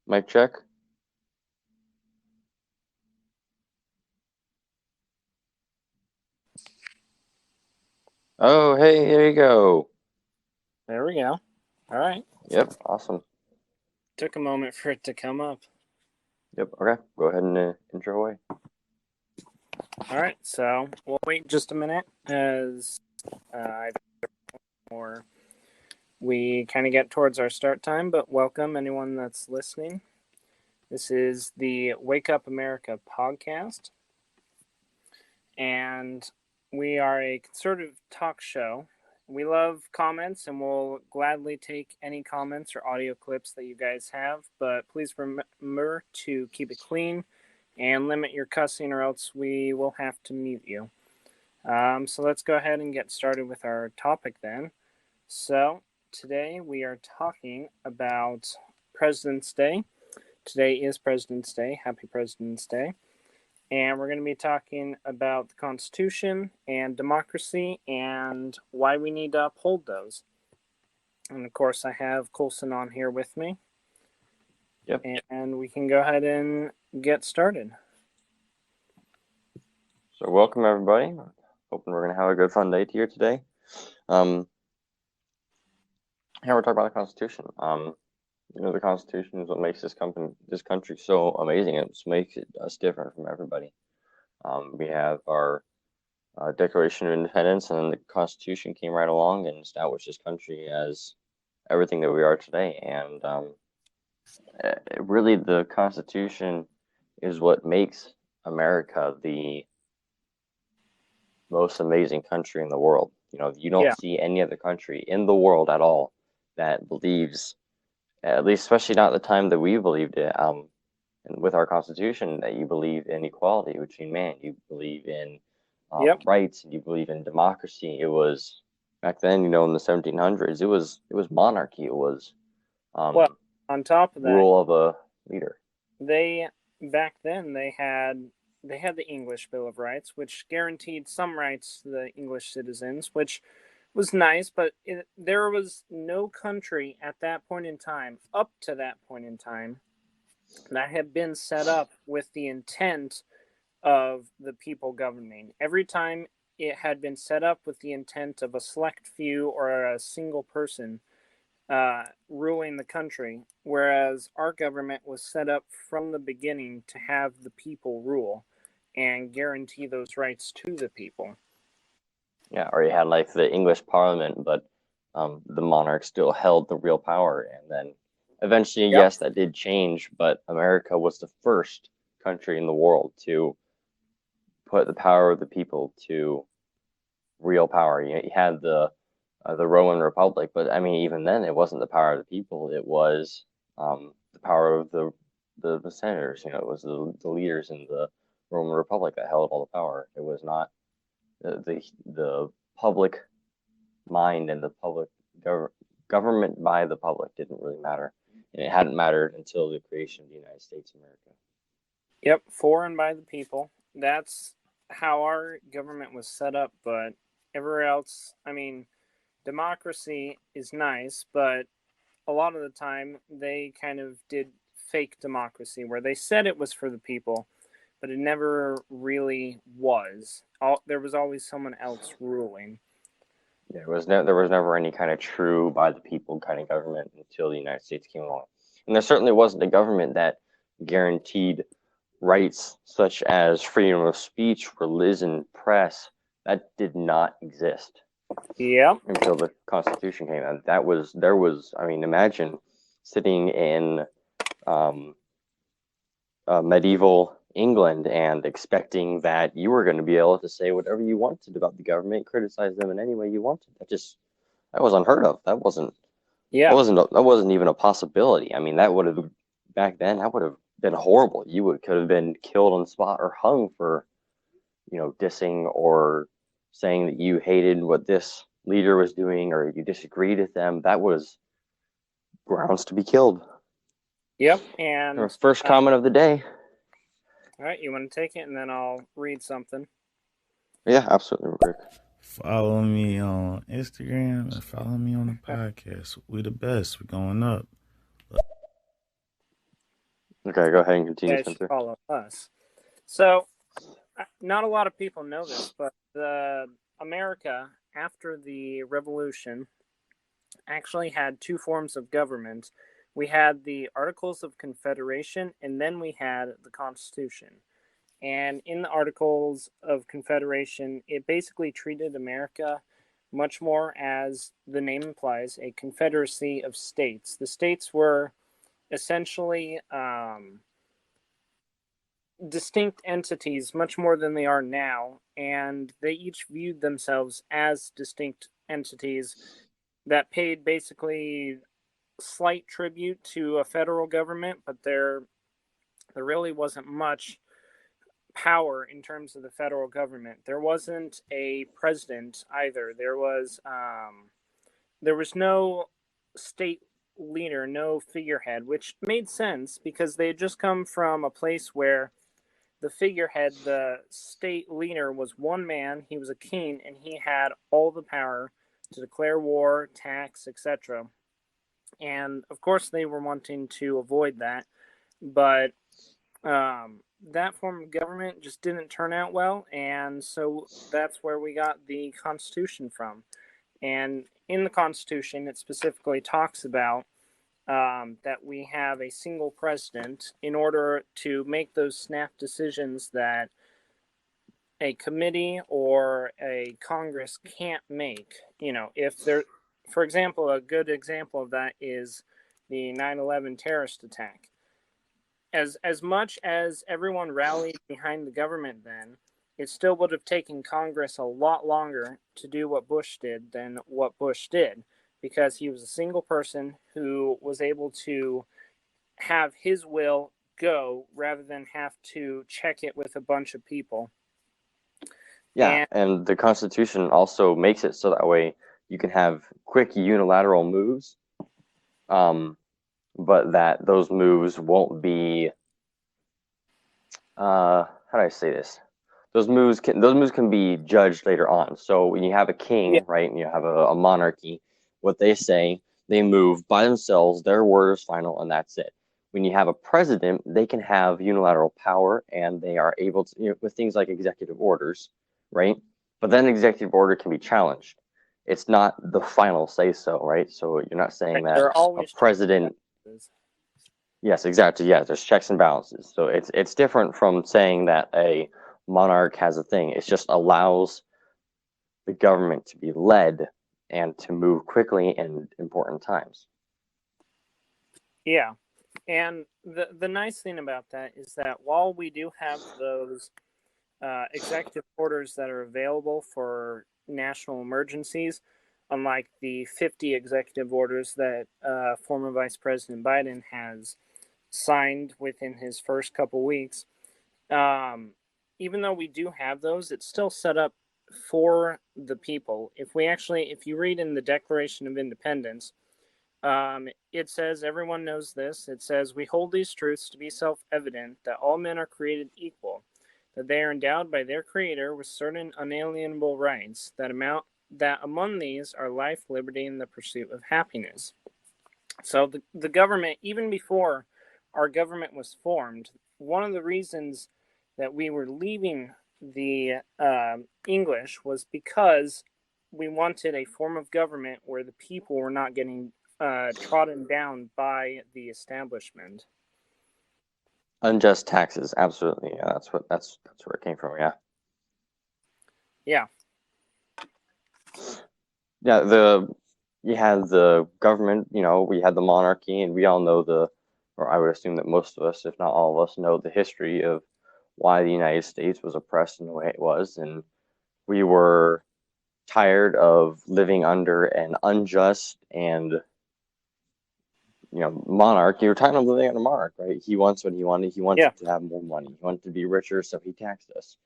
Mic check. Oh, hey, there you go. There we go. All right. Yep, awesome. Took a moment for it to come up. Yep, okay. Go ahead and intro away. All right. So we'll wait just a minute as I or we kind of get towards our start time. But welcome anyone that's listening. This is the Wake Up America podcast, and we are a conservative talk show. We love comments and we'll gladly take any comments or audio clips that you guys have, but please remember to keep it clean and limit your cussing or else we will have to mute you. So let's go ahead and get started with our topic then. So today we are talking about President's Day. Today is President's Day. Happy President's Day. And we're going to be talking about the Constitution and democracy and why we need to uphold those. And of course, I have Coulson on here with me. Yep. And we can go ahead and get started. So welcome everybody. Hoping we're gonna have a good fun day here today. Yeah, we're talking about the Constitution. The Constitution is what makes this country so amazing. It makes us different from everybody. We have our Declaration of Independence, and then the Constitution came right along and established this country as everything that we are today. And really, the Constitution is what makes America the most amazing country in the world. You don't see any other country in the world at all that believes, at least especially not at the time that we believed it, and with our Constitution, that you believe in equality between man, you believe in rights, and you believe in democracy. It was back then, in the 1700s, it was monarchy. It was well, on top of that, rule of a leader. Back then they had the English Bill of Rights, which guaranteed some rights to the English citizens, which was nice, but there was no country at that point in time, up to that point in time, that had been set up with the intent of the people governing. Every time it had been set up with the intent of a select few or a single person ruling the country, whereas our government was set up from the beginning to have the people rule and guarantee those rights to the people. Yeah, or you had like the English Parliament, but the monarch still held the real power. And then eventually, yes, that did change, but America was the first country in the world to put the power of the people to real power. You had the Roman Republic, but I mean, even then, it wasn't the power of the people. It was the power of the senators. It was the leaders in the Roman Republic that held all the power. It was not the public mind and the public government by the public didn't really matter, and it hadn't mattered until the creation of the United States of America. Yep, for and by the people. That's how our government was set up, but everywhere else, I mean, democracy is nice, but a lot of the time they kind of did fake democracy where they said it was for the people, but it never really was. There was always someone else ruling. There was never any kind of true by the people kind of government until the United States came along, and there certainly wasn't a government that guaranteed rights such as freedom of speech, religion, press. That did not exist. Yeah. Until the Constitution came out. I mean, imagine sitting in medieval England and expecting that you were going to be able to say whatever you wanted about the government, criticize them in any way you wanted. That was unheard of. That wasn't even a possibility. I mean, back then that would have been horrible. You could have been killed on the spot or hung for, dissing or saying that you hated what this leader was doing or you disagreed with them. That was grounds to be killed. Yep. And our first comment of the day. All right, you want to take it, and then I'll read something. Yeah, absolutely, Rick. Follow me on Instagram and follow me on the podcast. We the best. We're going up. Okay, go ahead and You continue, guys should Spencer. follow us. So, not a lot of people know this, but America, after the Revolution, actually had two forms of government. We had the Articles of Confederation, and then we had the Constitution. And in the Articles of Confederation, it basically treated America much more as the name implies a confederacy of states. The states were essentially distinct entities, much more than they are now, and they each viewed themselves as distinct entities that paid basically slight tribute to a federal government, but there really wasn't much power in terms of the federal government. There wasn't a president either. There was no state leader, no figurehead, which made sense because they had just come from a place where the figurehead, the state leader, was one man. He was a king, and he had all the power to declare war, tax, etc. And of course, they were wanting to avoid that, but that form of government just didn't turn out well, and so that's where we got the Constitution from. And in the Constitution, it specifically talks about that we have a single president in order to make those snap decisions that a committee or a Congress can't make. If there, for example, a good example of that is the 9/11 terrorist attack. As much as everyone rallied behind the government then, it still would have taken Congress a lot longer to do what Bush did than what Bush did, because he was a single person who was able to have his will go rather than have to check it with a bunch of people. Yeah, and the Constitution also makes it so that way you can have quick unilateral moves, but that those moves won't be how do I say this? Those moves can be judged later on. So when you have a king, right, and you have a monarchy, what they say, they move by themselves, their word is final, and that's it. When you have a president, they can have unilateral power, and they are able to, with things like executive orders, right? But then executive order can be challenged. It's not the final say so, right? So you're not saying that there are always a president. Yes, exactly. Yeah, there's checks and balances. So it's different from saying that a monarch has a thing. It just allows the government to be led and to move quickly in important times. Yeah. And the nice thing about that is that while we do have those executive orders that are available for national emergencies, unlike the 50 executive orders that former Vice President Biden has signed within his first couple weeks, even though we do have those, it's still set up for the people. If you read in the Declaration of Independence, it says, everyone knows this. It says, we hold these truths to be self-evident, that all men are created equal, that they are endowed by their Creator with certain unalienable rights, that among these are life, liberty, and the pursuit of happiness. So the government, even before our government was formed, one of the reasons that we were leaving the English was because we wanted a form of government where the people were not getting trodden down by the establishment. Unjust taxes, absolutely. Yeah, that's where it came from. Yeah. Yeah. Yeah. You had the government. We had the monarchy, and we all know or I would assume that most of us, if not all of us, know the history of why the United States was oppressed in the way it was, and we were tired of living under an unjust and monarch. You were tired of living under a monarch, right? He wants what he wanted. He wanted to have more money. He wanted to be richer, so he taxed us.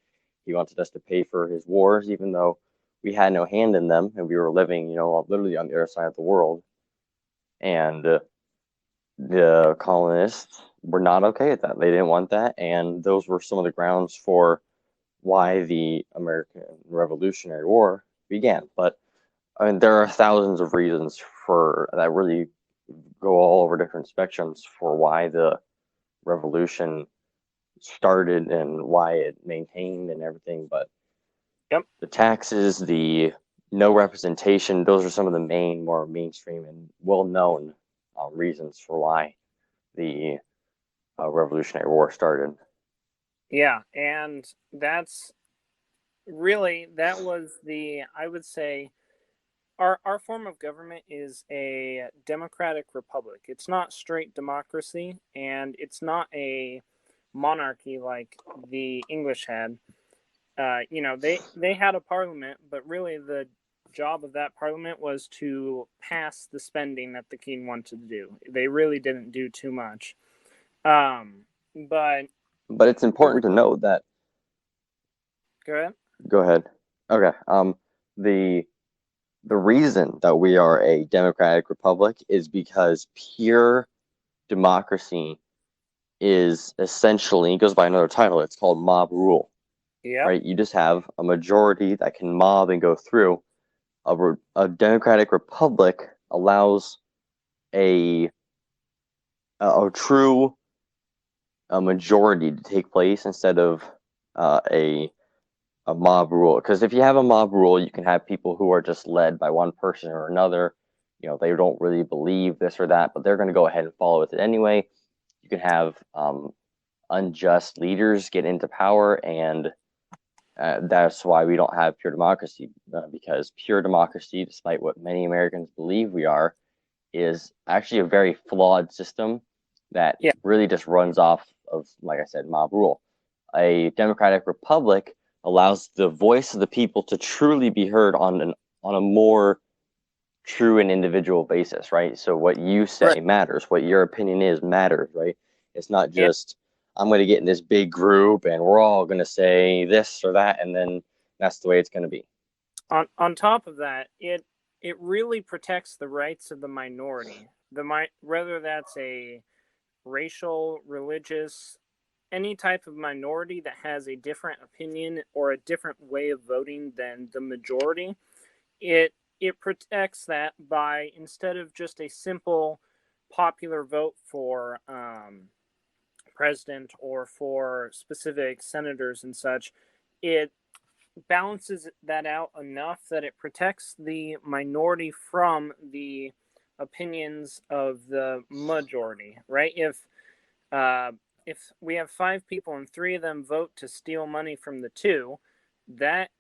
He wanted us to pay for his wars, even though we had no hand in them, and we were living, literally on the other side of the world. And the colonists were not okay with that. They didn't want that, and those were some of the grounds for why the American Revolutionary War began. But I mean, there are thousands of reasons for that really go all over different spectrums for why the revolution started and why it maintained and everything. But Yep. the taxes, the no representation, those are some of the main, more mainstream and well-known reasons for why the Revolutionary War started. Yeah, and that's really, that was the, I would say, our form of government is a democratic republic. It's not straight democracy, and it's not a monarchy like the English had. They had a parliament, but really the job of that parliament was to pass the spending that the king wanted to do. They really didn't do too much. But But it's important to note that. go ahead. Go ahead. Okay. The the reason that we are a democratic republic is because pure democracy is essentially, it goes by another title. It's called mob rule, Yep. right? You just have a majority that can mob and go through. A democratic republic allows a true majority to take place instead of a mob rule. Because if you have a mob rule, you can have people who are just led by one person or another. They don't really believe this or that, but they're going to go ahead and follow with it anyway. You can have unjust leaders get into power, and that's why we don't have pure democracy. Because pure democracy, despite what many Americans believe we are, is actually a very flawed system that really just runs off of, like I said, mob rule. A democratic republic allows the voice of the people to truly be heard on a more true and individual basis, right? So what you say matters, what your opinion is matters, right? It's not just I'm going to get in this big group and we're all going to say this or that, and then that's the way it's going to be. On top of that, it really protects the rights of the minority. Whether that's a racial, religious, any type of minority that has a different opinion or a different way of voting than the majority, it protects that by, instead of just a simple popular vote for president or for specific senators and such, it balances that out enough that it protects the minority from the opinions of the majority, right? If we have 5 people and 3 of them vote to steal money from the 2, that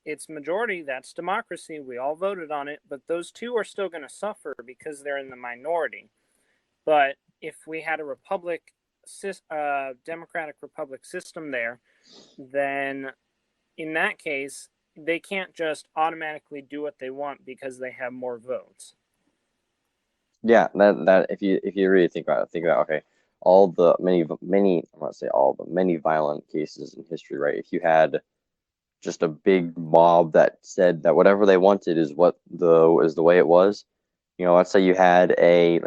it's majority, that's democracy. We all voted on it, but those 2 are still going to suffer because they're in the minority. But if we had a democratic republic system there, then in that case, they can't just automatically do what they want because they have more votes. Yeah, that if you really think about okay, all the many I want to say all, but many violent cases in history, right? If you had just a big mob that said that whatever they wanted is the way it was. Let's say you had a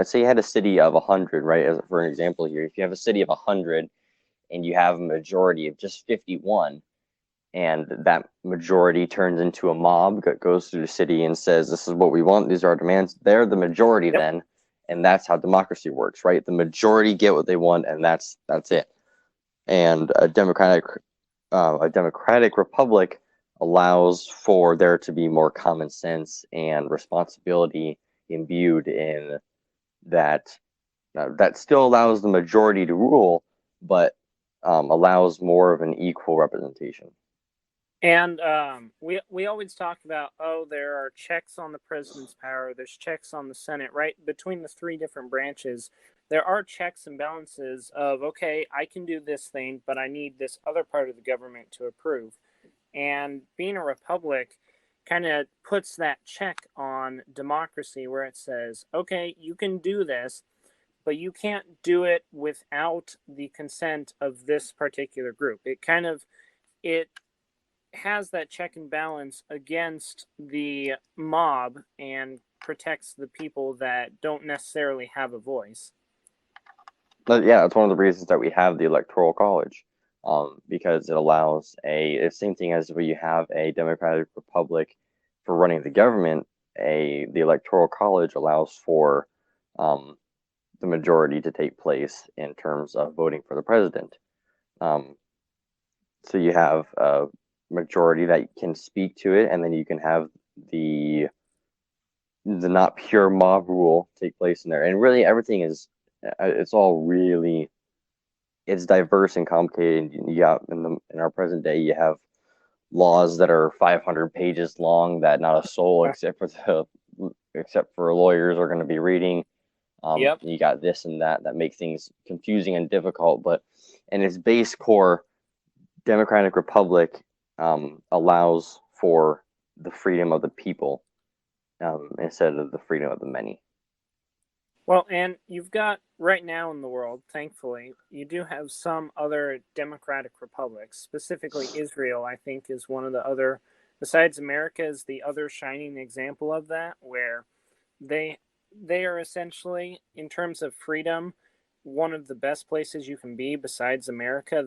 city of 100, right? As for an example here, if you have a city of 100 and you have a majority of just 51, and that majority turns into a mob that goes through the city and says, "This is what we want. These are our demands." They're the majority then, and that's how democracy works, right? The majority get what they want, and that's it. And a democratic republic allows for there to be more common sense and responsibility imbued in that. That still allows the majority to rule, but allows more of an equal representation. And we always talk about, there are checks on the president's power, there's checks on the Senate, right? Between the 3 different branches, there are checks and balances of, okay, I can do this thing, but I need this other part of the government to approve. And being a republic kind of puts that check on democracy where it says, okay, you can do this, but you can't do it without the consent of this particular group. It has that check and balance against the mob and protects the people that don't necessarily have a voice. But yeah, that's one of the reasons that we have the Electoral College, because it allows it's the same thing as when you have a democratic republic for running the government. The Electoral College allows for the majority to take place in terms of voting for the president. So you have a majority that can speak to it, and then you can have the not pure mob rule take place in there. And really, everything is it's all really it's diverse and complicated. You got in our present day, you have laws that are 500 pages long that not a soul except for lawyers are going to be reading. Yep. You got this and that make things confusing and difficult, but in its base core, democratic republic allows for the freedom of the people instead of the freedom of the many. Well, and you've got right now in the world, thankfully, you do have some other democratic republics. Specifically, Israel, I think, is one of the other, besides America, is the other shining example of that, where they are essentially, in terms of freedom, one of the best places you can be besides America.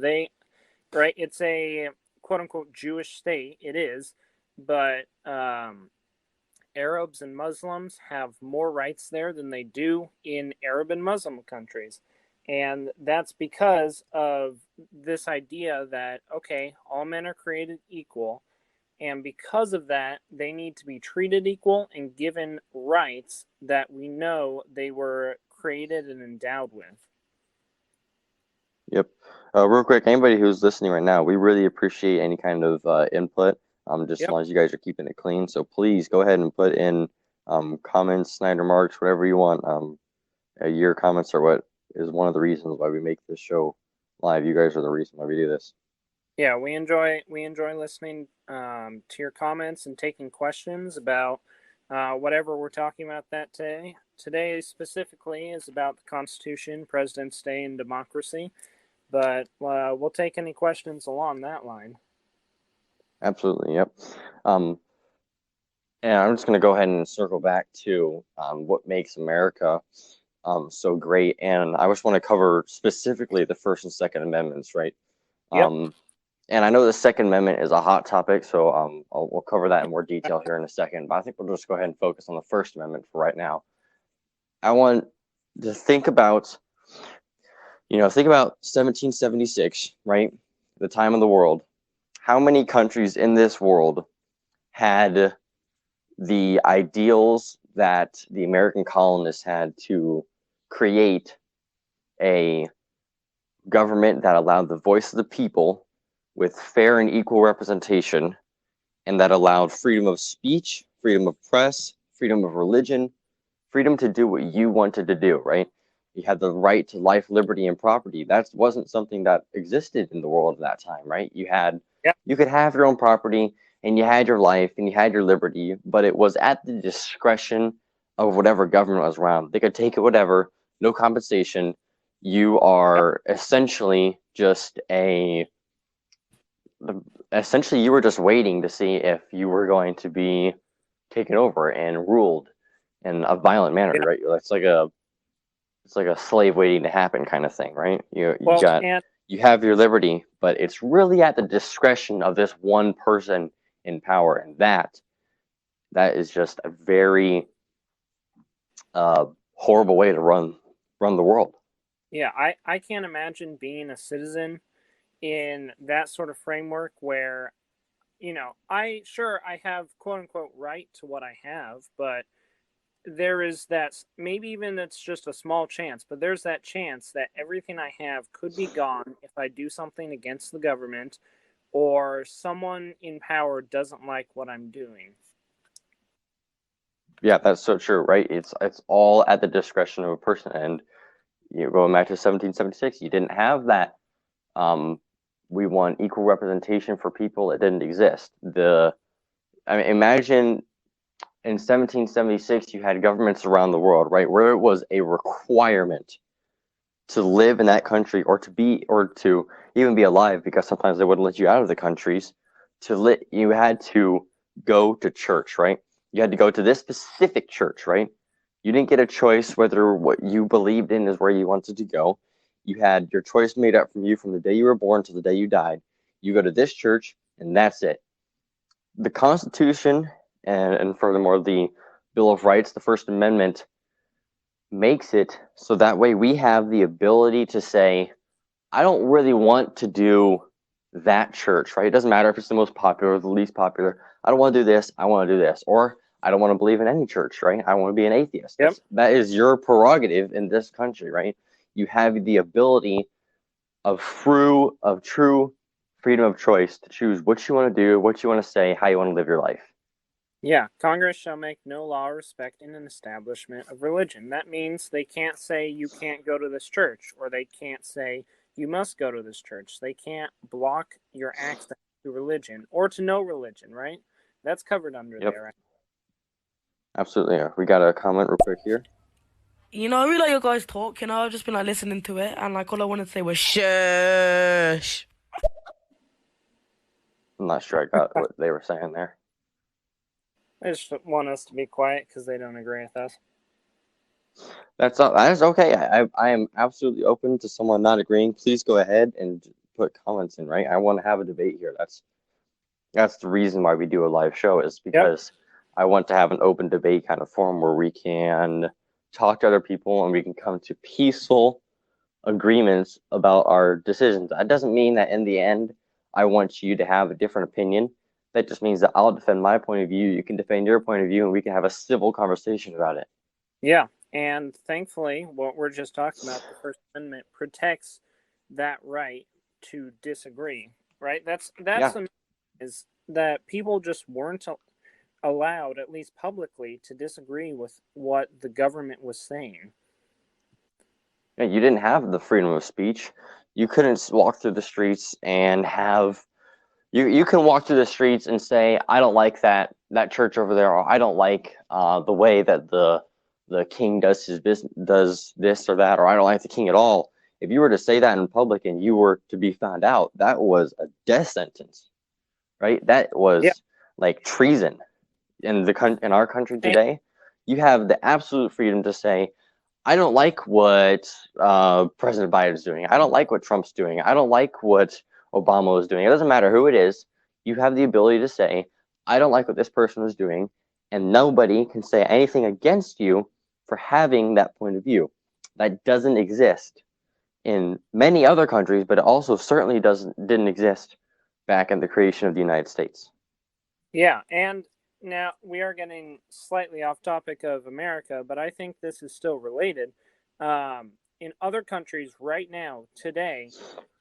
It's a quote unquote Jewish state. It is, but Arabs and Muslims have more rights there than they do in Arab and Muslim countries. And that's because of this idea that, okay, all men are created equal. And because of that, they need to be treated equal and given rights that we know they were created and endowed with. Yep. Real quick, anybody who's listening right now, we really appreciate any kind of input. Just as long as you guys are keeping it clean. So please go ahead and put in comments, snide remarks, whatever you want. Your comments are what is one of the reasons why we make this show live. You guys are the reason why we do this. Yeah, we enjoy listening to your comments and taking questions about whatever we're talking about that day. Today specifically is about the Constitution, President's Day, and democracy. But we'll take any questions along that line. Absolutely, yep. And I'm just going to go ahead and circle back to what makes America so great. And I just want to cover specifically the First and Second Amendments, right? Yep. And I know the Second Amendment is a hot topic, so we'll cover that in more detail here in a second. But I think we'll just go ahead and focus on the First Amendment for right now. I want to think about 1776, right? The time of the world. How many countries in this world had the ideals that the American colonists had to create a government that allowed the voice of the people with fair and equal representation, and that allowed freedom of speech, freedom of press, freedom of religion, freedom to do what you wanted to do, right? You had the right to life, liberty, and property. That wasn't something that existed in the world at that time, right? You could have your own property, and you had your life, and you had your liberty, but it was at the discretion of whatever government was around. They could take it whatever, no compensation. You are essentially essentially you were just waiting to see if you were going to be taken over and ruled in a violent manner, right? It's like a slave waiting to happen kind of thing, right? You have your liberty, but it's really at the discretion of this one person in power, and that is just a very horrible way to run the world. Yeah, I can't imagine being a citizen in that sort of framework where, I have quote unquote right to what I have, but there is that, maybe even it's just a small chance, but there's that chance that everything I have could be gone if I do something against the government or someone in power doesn't like what I'm doing. Yeah, that's so true, right? It's all at the discretion of a person. And going back to 1776, you didn't have that. We want equal representation for people. It didn't exist. Imagine in 1776, you had governments around the world, right, where it was a requirement to live in that country or to even be alive, because sometimes they wouldn't let you out of the countries. You had to go to church, right? You had to go to this specific church, right? You didn't get a choice whether what you believed in is where you wanted to go. You had your choice made up from you from the day you were born to the day you died. You go to this church, and that's it. The Constitution and furthermore the Bill of Rights, the First Amendment, makes it so that way we have the ability to say, I don't really want to do that church, right? It doesn't matter if it's the most popular or the least popular. I don't want to do this. I want to do this. Or I don't want to believe in any church, right? I want to be an atheist. Yep. That is your prerogative in this country, right? You have the ability of true freedom of choice to choose what you want to do, what you want to say, how you want to live your life. Yeah, Congress shall make no law respecting an establishment of religion. That means they can't say you can't go to this church, or they can't say you must go to this church. They can't block your access to religion or to no religion, right? That's covered under Yep. there. Absolutely. Yeah. We got a comment real quick here. You know, I really like your guys' talk, you know, I've just been like listening to it, and like all I wanted to say was shush. I'm not sure I got what they were saying there. They just want us to be quiet because they don't agree with us. That's okay. I am absolutely open to someone not agreeing. Please go ahead and put comments in, right? I want to have a debate here. That's the reason why we do a live show, is because I want to have an open debate kind of forum where we can talk to other people and we can come to peaceful agreements about our decisions. That doesn't mean that in the end I want you to have a different opinion. That just means that I'll defend my point of view, you can defend your point of view, and we can have a civil conversation about it. Yeah, and thankfully, what we're just talking about, the First Amendment protects that right to disagree, right? That's is that people just weren't allowed, at least publicly, to disagree with what the government was saying. Yeah, you didn't have the freedom of speech. You couldn't walk through the streets and have you can walk through the streets and say, I don't like that church over there, or I don't like the way that the king does his business, does this or that, or I don't like the king at all. If you were to say that in public and you were to be found out, that was a death sentence, right? That was like treason in our country today. You have the absolute freedom to say, I don't like what President Biden is doing. I don't like what Trump's doing. I don't like what Obama is doing. It doesn't matter who it is. You have the ability to say, I don't like what this person is doing, and nobody can say anything against you for having that point of view. That doesn't exist in many other countries, but it also certainly didn't exist back in the creation of the United States. Yeah, and now we are getting slightly off topic of America, but I think this is still related. In other countries right now, today,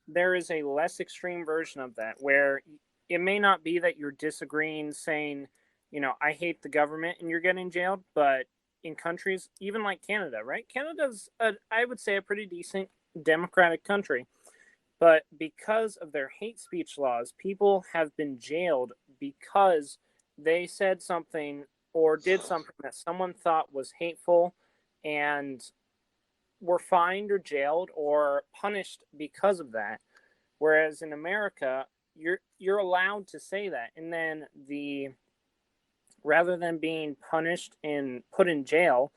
there is a less extreme version of that where it may not be that you're disagreeing, saying, you know, I hate the government and you're getting jailed, but in countries, even like Canada, right? Canada's, I would say, a pretty decent democratic country. But because of their hate speech laws, people have been jailed because they said something or did something that someone thought was hateful, and were fined or jailed or punished because of that. Whereas in America, you're allowed to say that, and then rather than being punished and put in jail,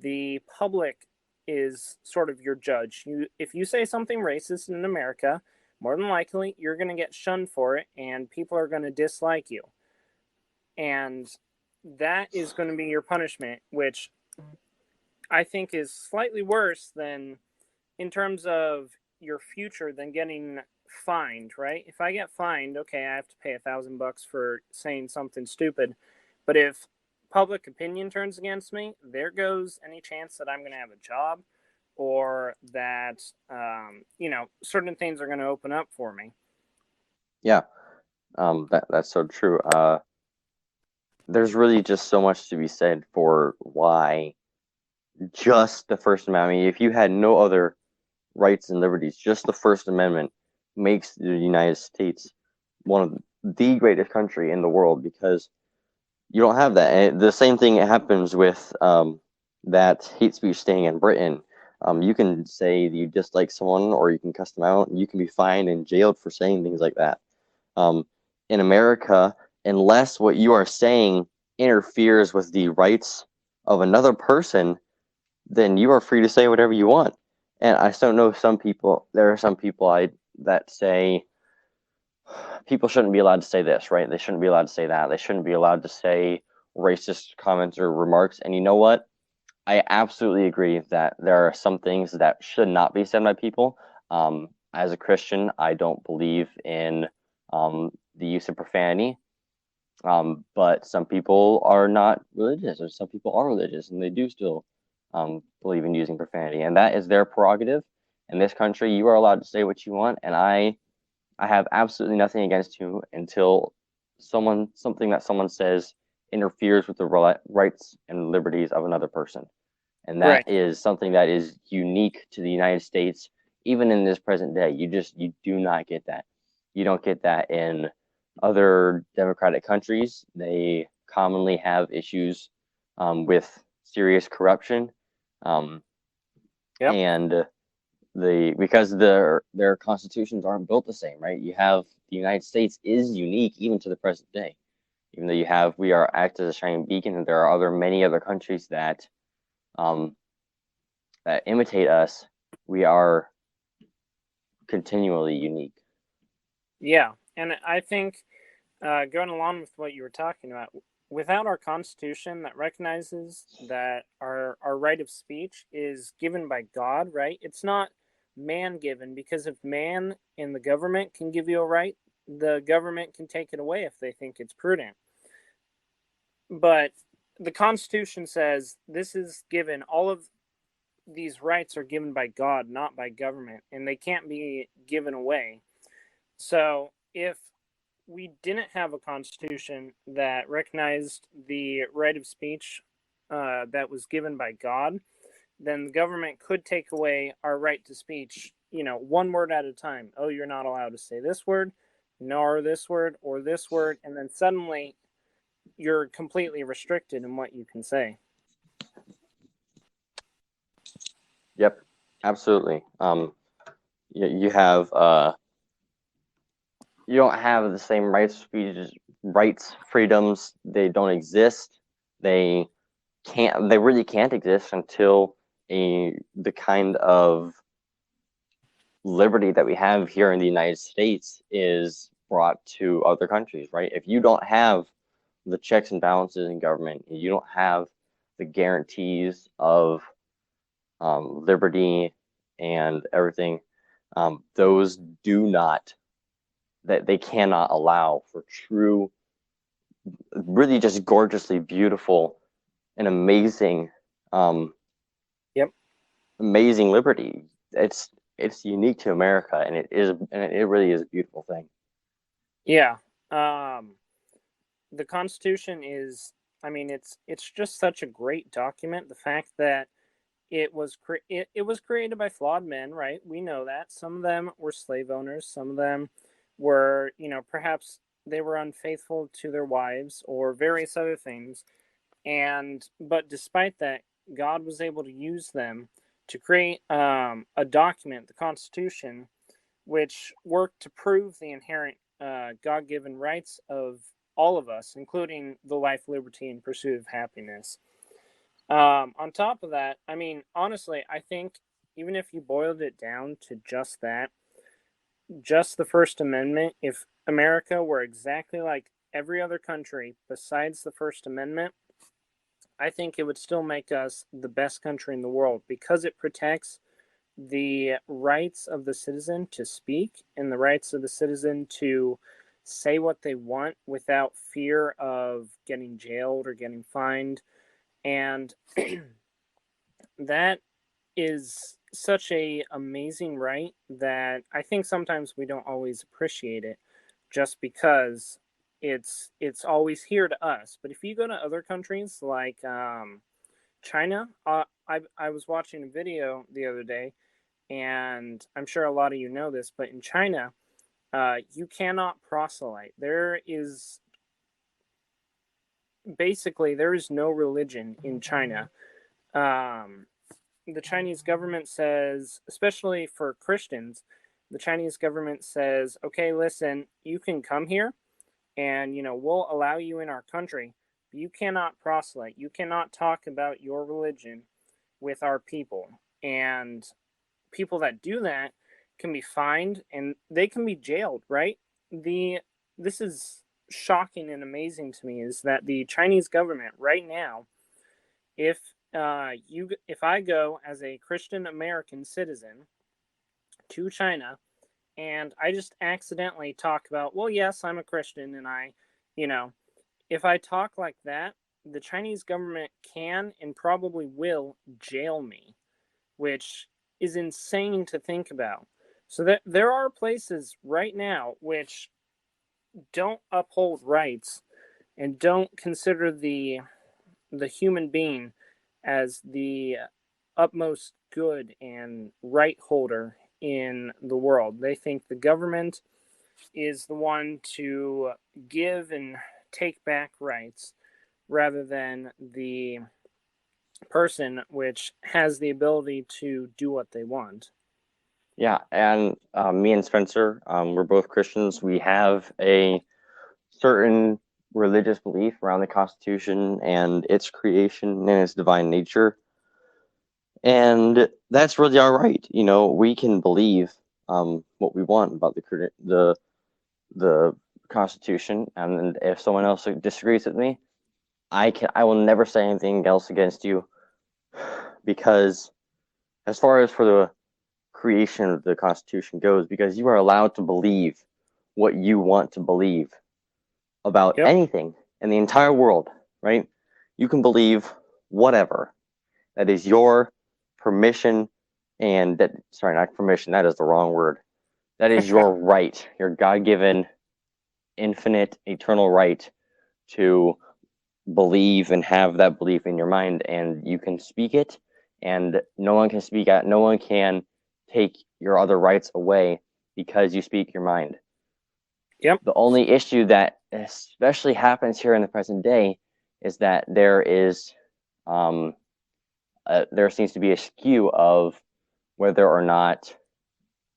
the public is sort of your judge. If you say something racist in America, more than likely you're going to get shunned for it, and people are going to dislike you. And that is going to be your punishment, which I think is slightly worse than, in terms of your future, than getting fined, right? If I get fined, okay, I have to pay $1,000 for saying something stupid. But if public opinion turns against me, there goes any chance that I'm going to have a job, or that, certain things are going to open up for me. Yeah, that's so true. There's really just so much to be said for why just the First Amendment. I mean, if you had no other rights and liberties, just the First Amendment makes the United States one of the greatest country in the world, because you don't have that. And the same thing happens with that hate speech thing in Britain. You can say that you dislike someone, or you can cuss them out, and you can be fined and jailed for saying things like that. In America, unless what you are saying interferes with the rights of another person, then you are free to say whatever you want. And I still know there are some people that say people shouldn't be allowed to say this, right? They shouldn't be allowed to say that. They shouldn't be allowed to say racist comments or remarks. And you know what? I absolutely agree that there are some things that should not be said by people. As a Christian, I don't believe in the use of profanity. But some people are not religious, or some people are religious, and they do still believe in using profanity, and that is their prerogative. In this country, you are allowed to say what you want, and I have absolutely nothing against you until something that someone says interferes with the rights and liberties of another person. And that Right. is something that is unique to the United States, even in this present day. You do not get that. You don't get that in other democratic countries. They commonly have issues with serious corruption, um, Yep. and because their constitutions aren't built the same, right? You have the United States is unique even to the present day, even though we are act as a shining beacon, and there are many other countries um, that imitate us. We are continually unique. Yeah, and I think going along with what you were talking about, without our Constitution that recognizes that our right of speech is given by God, right? It's not man given, because if man in the government can give you a right, the government can take it away if they think it's prudent. But the Constitution says this is given, all of these rights are given by God, not by government, and they can't be given away. So if we didn't have a constitution that recognized the right of speech that was given by God, then the government could take away our right to speech, one word at a time. Oh, you're not allowed to say this word, nor this word, or this word. And then suddenly you're completely restricted in what you can say. Yep, absolutely. You have you don't have the same rights, freedoms. They don't exist. They can't. They really can't exist until the kind of liberty that we have here in the United States is brought to other countries, right? If you don't have the checks and balances in government, you don't have the guarantees of liberty and everything, those do not, that they cannot allow for true, really just gorgeously beautiful and amazing, um, Yep. amazing liberty. It's unique to America, and it really is a beautiful thing. Yeah. The Constitution is, I mean, it's just such a great document. The fact that it was created by flawed men, right? We know that. Some of them were slave owners, some of them were, perhaps they were unfaithful to their wives or various other things. But despite that, God was able to use them to create a document, the Constitution, which worked to prove the inherent God-given rights of all of us, including the life, liberty, and pursuit of happiness. On top of that, I mean, honestly, I think even if you boiled it down to just that, just the First Amendment, if America were exactly like every other country besides the First Amendment, I think it would still make us the best country in the world, because it protects the rights of the citizen to speak and the rights of the citizen to say what they want without fear of getting jailed or getting fined. And that is such a amazing right that I think sometimes we don't always appreciate it, just because it's always here to us. But if you go to other countries like China, I was watching a video the other day, and I'm sure a lot of you know this, but in China, you cannot proselyte. There is no religion in China. Um, the Chinese government says, especially for Christians, the Chinese government says, okay, listen, you can come here, and we'll allow you in our country, but you cannot proselyte. You cannot talk about your religion with our people. And people that do that can be fined and they can be jailed, right? The This is shocking and amazing to me, is that the Chinese government right now, if if I go as a Christian American citizen to China and I just accidentally talk about, well, yes, I'm a Christian, and you know, if I talk like that, the Chinese government can and probably will jail me, which is insane to think about. So that there are places right now which don't uphold rights and don't consider the human being as the utmost good and right holder in the world. They think the government is the one to give and take back rights rather than the person which has the ability to do what they want. Yeah, and me and Spencer, we're both Christians. We have a certain religious belief around the Constitution and its creation and its divine nature. And that's really all right. You know, we can believe what we want about the Constitution, and if someone else disagrees with me, I will never say anything else against you, because as far as for the creation of the Constitution goes, because you are allowed to believe what you want to believe about Yep. anything in the entire world, right? You can believe whatever. That is your permission, and that, sorry, not permission, that is the wrong word. That is your right, your God-given, infinite, eternal right to believe and have that belief in your mind, and you can speak it, and no one can speak out, no one can take your other rights away because you speak your mind. Yep. The only issue that especially happens here in the present day is that there seems to be a skew of whether or not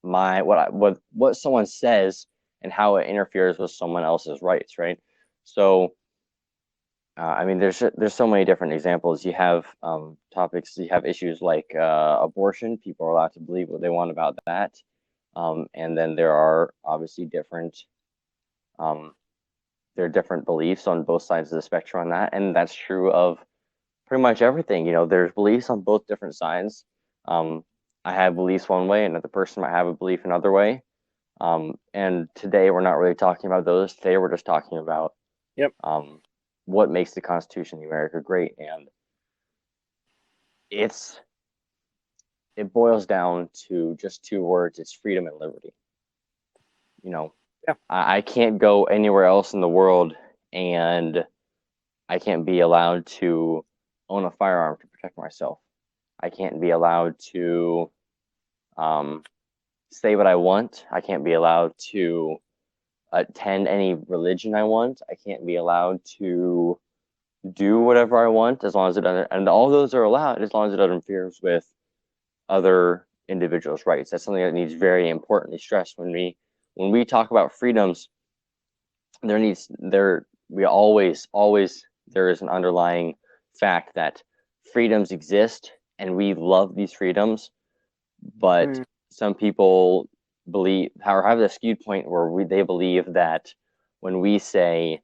what someone says and how it interferes with someone else's rights, right? So I mean, there's so many different examples. You have topics, you have issues like abortion. People are allowed to believe what they want about that, and then there are obviously there are different beliefs on both sides of the spectrum on that, and that's true of pretty much everything. You know, there's beliefs on both different sides. I have beliefs one way, another person might have a belief another way. And today we're not really talking about those. Today we're just talking about Yep. What makes the Constitution of America great, and it boils down to just two words: it's freedom and liberty. You know, Yeah. I can't go anywhere else in the world, and I can't be allowed to own a firearm to protect myself. I can't be allowed to say what I want. I can't be allowed to attend any religion I want. I can't be allowed to do whatever I want as long as it doesn't, and all those are allowed as long as it doesn't interfere with other individuals' rights. That's something that needs very importantly stressed when we talk about freedoms. We always there is an underlying fact that freedoms exist and we love these freedoms, but some people believe or have this skewed point where they believe that when we say,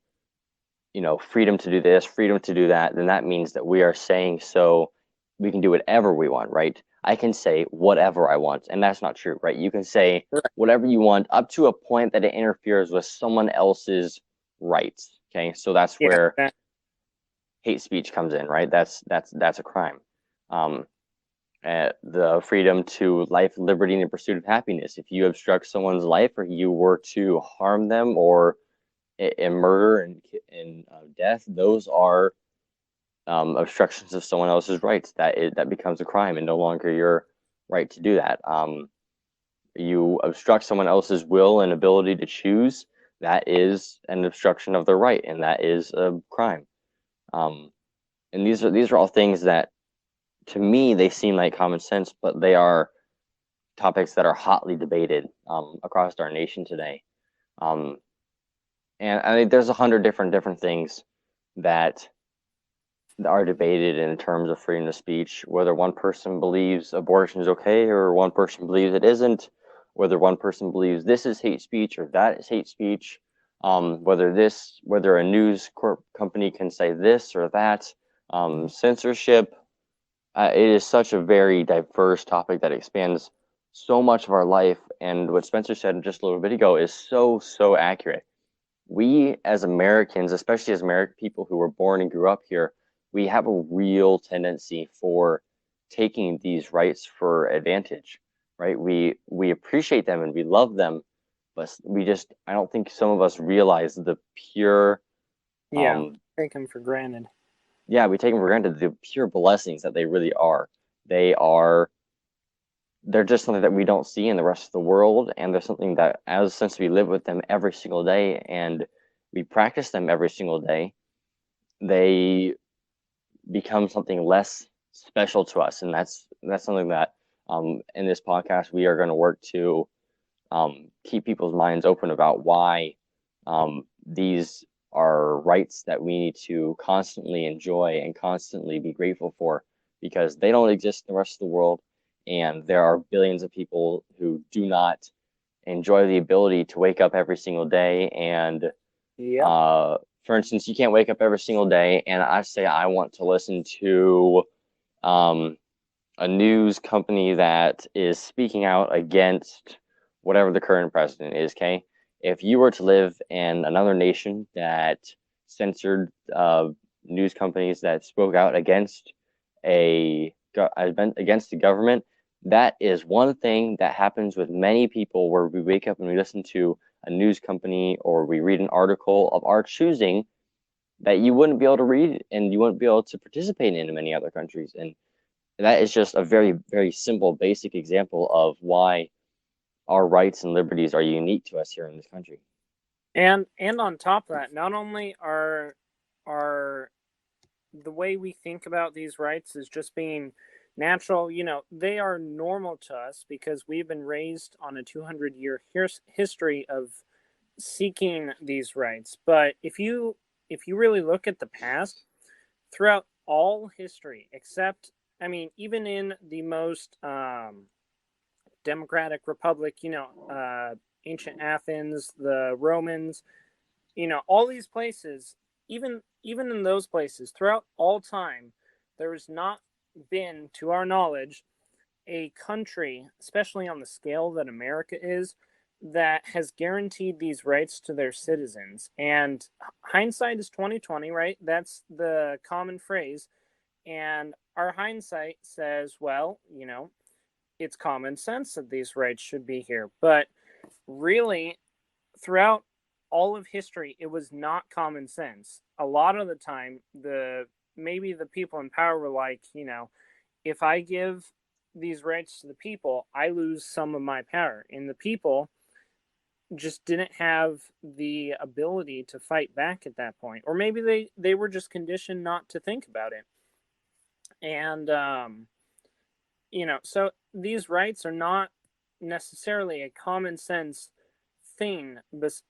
you know, freedom to do this, freedom to do that, then that means that we are saying so we can do whatever we want, right? I can say whatever I want, and that's not true, right? You can say whatever you want up to a point that it interferes with someone else's rights. Okay, so that's where hate speech comes in, right? That's a crime. The freedom to life, liberty, and the pursuit of happiness. If you obstruct someone's life, or you were to harm them, or in murder and death, those are obstructions of someone else's rights. That becomes a crime and no longer your right to do that. You obstruct someone else's will and ability to choose, that is an obstruction of their right, and that is a crime. And these are all things that, to me, they seem like common sense, but they are topics that are hotly debated across our nation today. And I mean, there's 100 different things that are debated in terms of freedom of speech, whether one person believes abortion is okay or one person believes it isn't, whether one person believes this is hate speech or that is hate speech, whether a news company can say this or that, censorship, It is such a very diverse topic that expands so much of our life. And what Spencer said just a little bit ago is so, so accurate. We as Americans, especially as American people who were born and grew up here, we have a real tendency for taking these rights for advantage, right? We appreciate them and we love them, but I don't think some of us realize the pure, Yeah, um, take them for granted. yeah, we take them for granted, the pure blessings that they really are. They are they're just something that we don't see in the rest of the world, and they're something that, as since we live with them every single day and we practice them every single day, they become something less special to us, and that's something that in this podcast we are going to work to keep people's minds open about why these are rights that we need to constantly enjoy and constantly be grateful for, because they don't exist in the rest of the world, and there are billions of people who do not enjoy the ability to wake up every single day. And Yep. for instance, you can't wake up every single day and I say I want to listen to um, a news company that is speaking out against whatever the current president is. Okay, if you were to live in another nation that censored news companies that spoke out against against the government, that is one thing that happens with many people, where we wake up and we listen to a news company or we read an article of our choosing that you wouldn't be able to read and you wouldn't be able to participate in many other countries. And that is just a very, very simple, basic example of why our rights and liberties are unique to us here in this country. And on top of that, not only are the way we think about these rights is just being natural, they are normal to us because we've been raised on a 200-year history of seeking these rights. But if you really look at the past, throughout all history, except, I mean, even in the most democratic republic, ancient Athens, the Romans, all these places, even in those places, throughout all time, there has not been, to our knowledge, a country, especially on the scale that America is, that has guaranteed these rights to their citizens. And hindsight is 2020, right? That's the common phrase. And our hindsight says, well, it's common sense that these rights should be here. But really, throughout all of history, it was not common sense. A lot of the time, maybe the people in power were like, if I give these rights to the people, I lose some of my power. And the people just didn't have the ability to fight back at that point. Or maybe they were just conditioned not to think about it. And, so these rights are not necessarily a common sense thing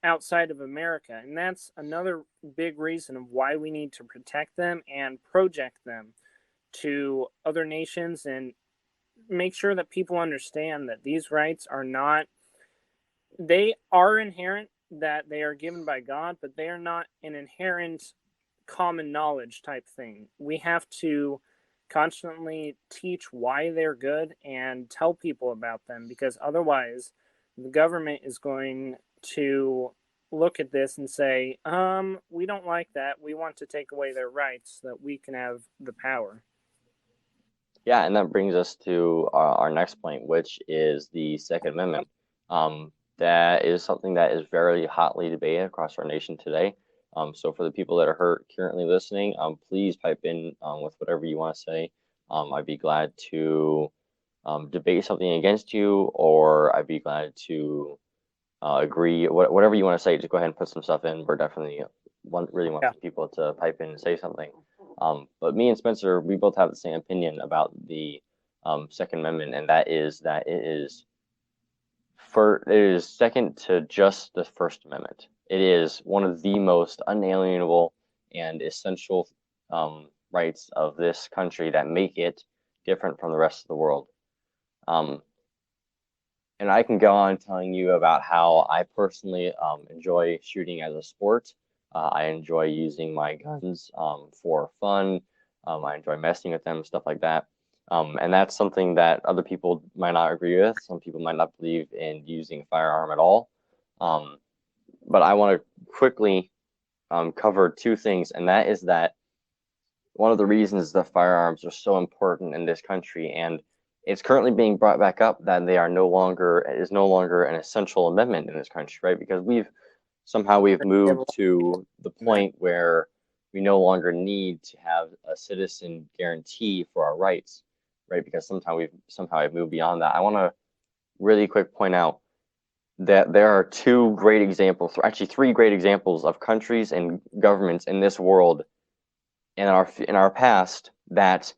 outside of America. And that's another big reason of why we need to protect them and project them to other nations, and make sure that people understand that these rights are not, they are inherent, that they are given by God, but they are not an inherent common knowledge type thing. We have to constantly teach why they're good and tell people about them, because otherwise the government is going to look at this and say, we don't like that. We want to take away their rights so that we can have the power. Yeah, and that brings us to our next point, which is the Second Amendment. That is something that is very hotly debated across our nation today. So for the people that are currently listening, please pipe in with whatever you want to say. I'd be glad to debate something against you, or I'd be glad to agree. Whatever you want to say, just go ahead and put some stuff in. We're definitely really want people to pipe in and say something. But me and Spencer, we both have the same opinion about the Second Amendment, and that is that it is second to just the First Amendment. It is one of the most unalienable and essential rights of this country that make it different from the rest of the world. And I can go on telling you about how I personally enjoy shooting as a sport. I enjoy using my guns for fun. I enjoy messing with them, stuff like that. And that's something that other people might not agree with. Some people might not believe in using a firearm at all. But I want to quickly cover two things, and that is that one of the reasons that firearms are so important in this country, and it's currently being brought back up that they are no longer an essential amendment in this country, right? Because we've moved to the point where we no longer need to have a citizen guarantee for our rights, right? Because somehow we've moved beyond that. I want to really quick point out that there are two great examples, actually three great examples of countries and governments in this world in our past that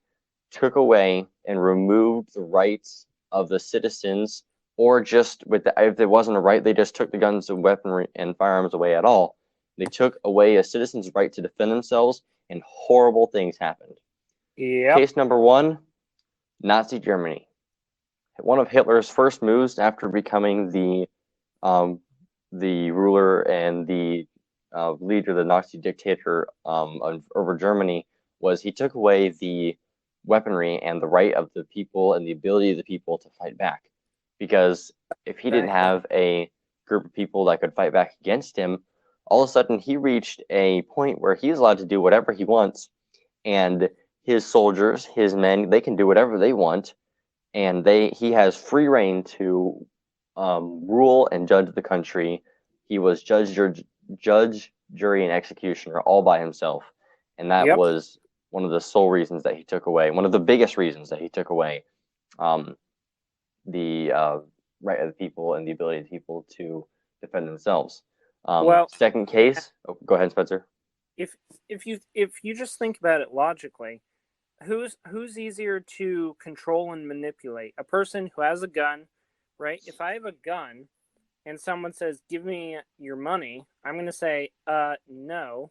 took away and removed the rights of the citizens, or just if there wasn't a right, they just took the guns and weaponry and firearms away at all. They took away a citizen's right to defend themselves, and horrible things happened. Yep. Case number one, Nazi Germany. One of Hitler's first moves after becoming the ruler and the leader, the Nazi dictator over Germany, was he took away the weaponry and the right of the people and the ability of the people to fight back. Because if he didn't have a group of people that could fight back against him, all of a sudden he reached a point where he's allowed to do whatever he wants, and his soldiers, his men, they can do whatever they want, and he has free reign to rule and judge the country. He was judge, jury, and executioner all by himself, and that was one of the sole reasons that he took away, one of the biggest reasons that he took away the right of the people and the ability of the people to defend themselves. Second case, go ahead, Spencer. If you just think about it logically, who's easier to control and manipulate? A person who has a gun, right? If I have a gun and someone says, "Give me your money," I'm going to say, no,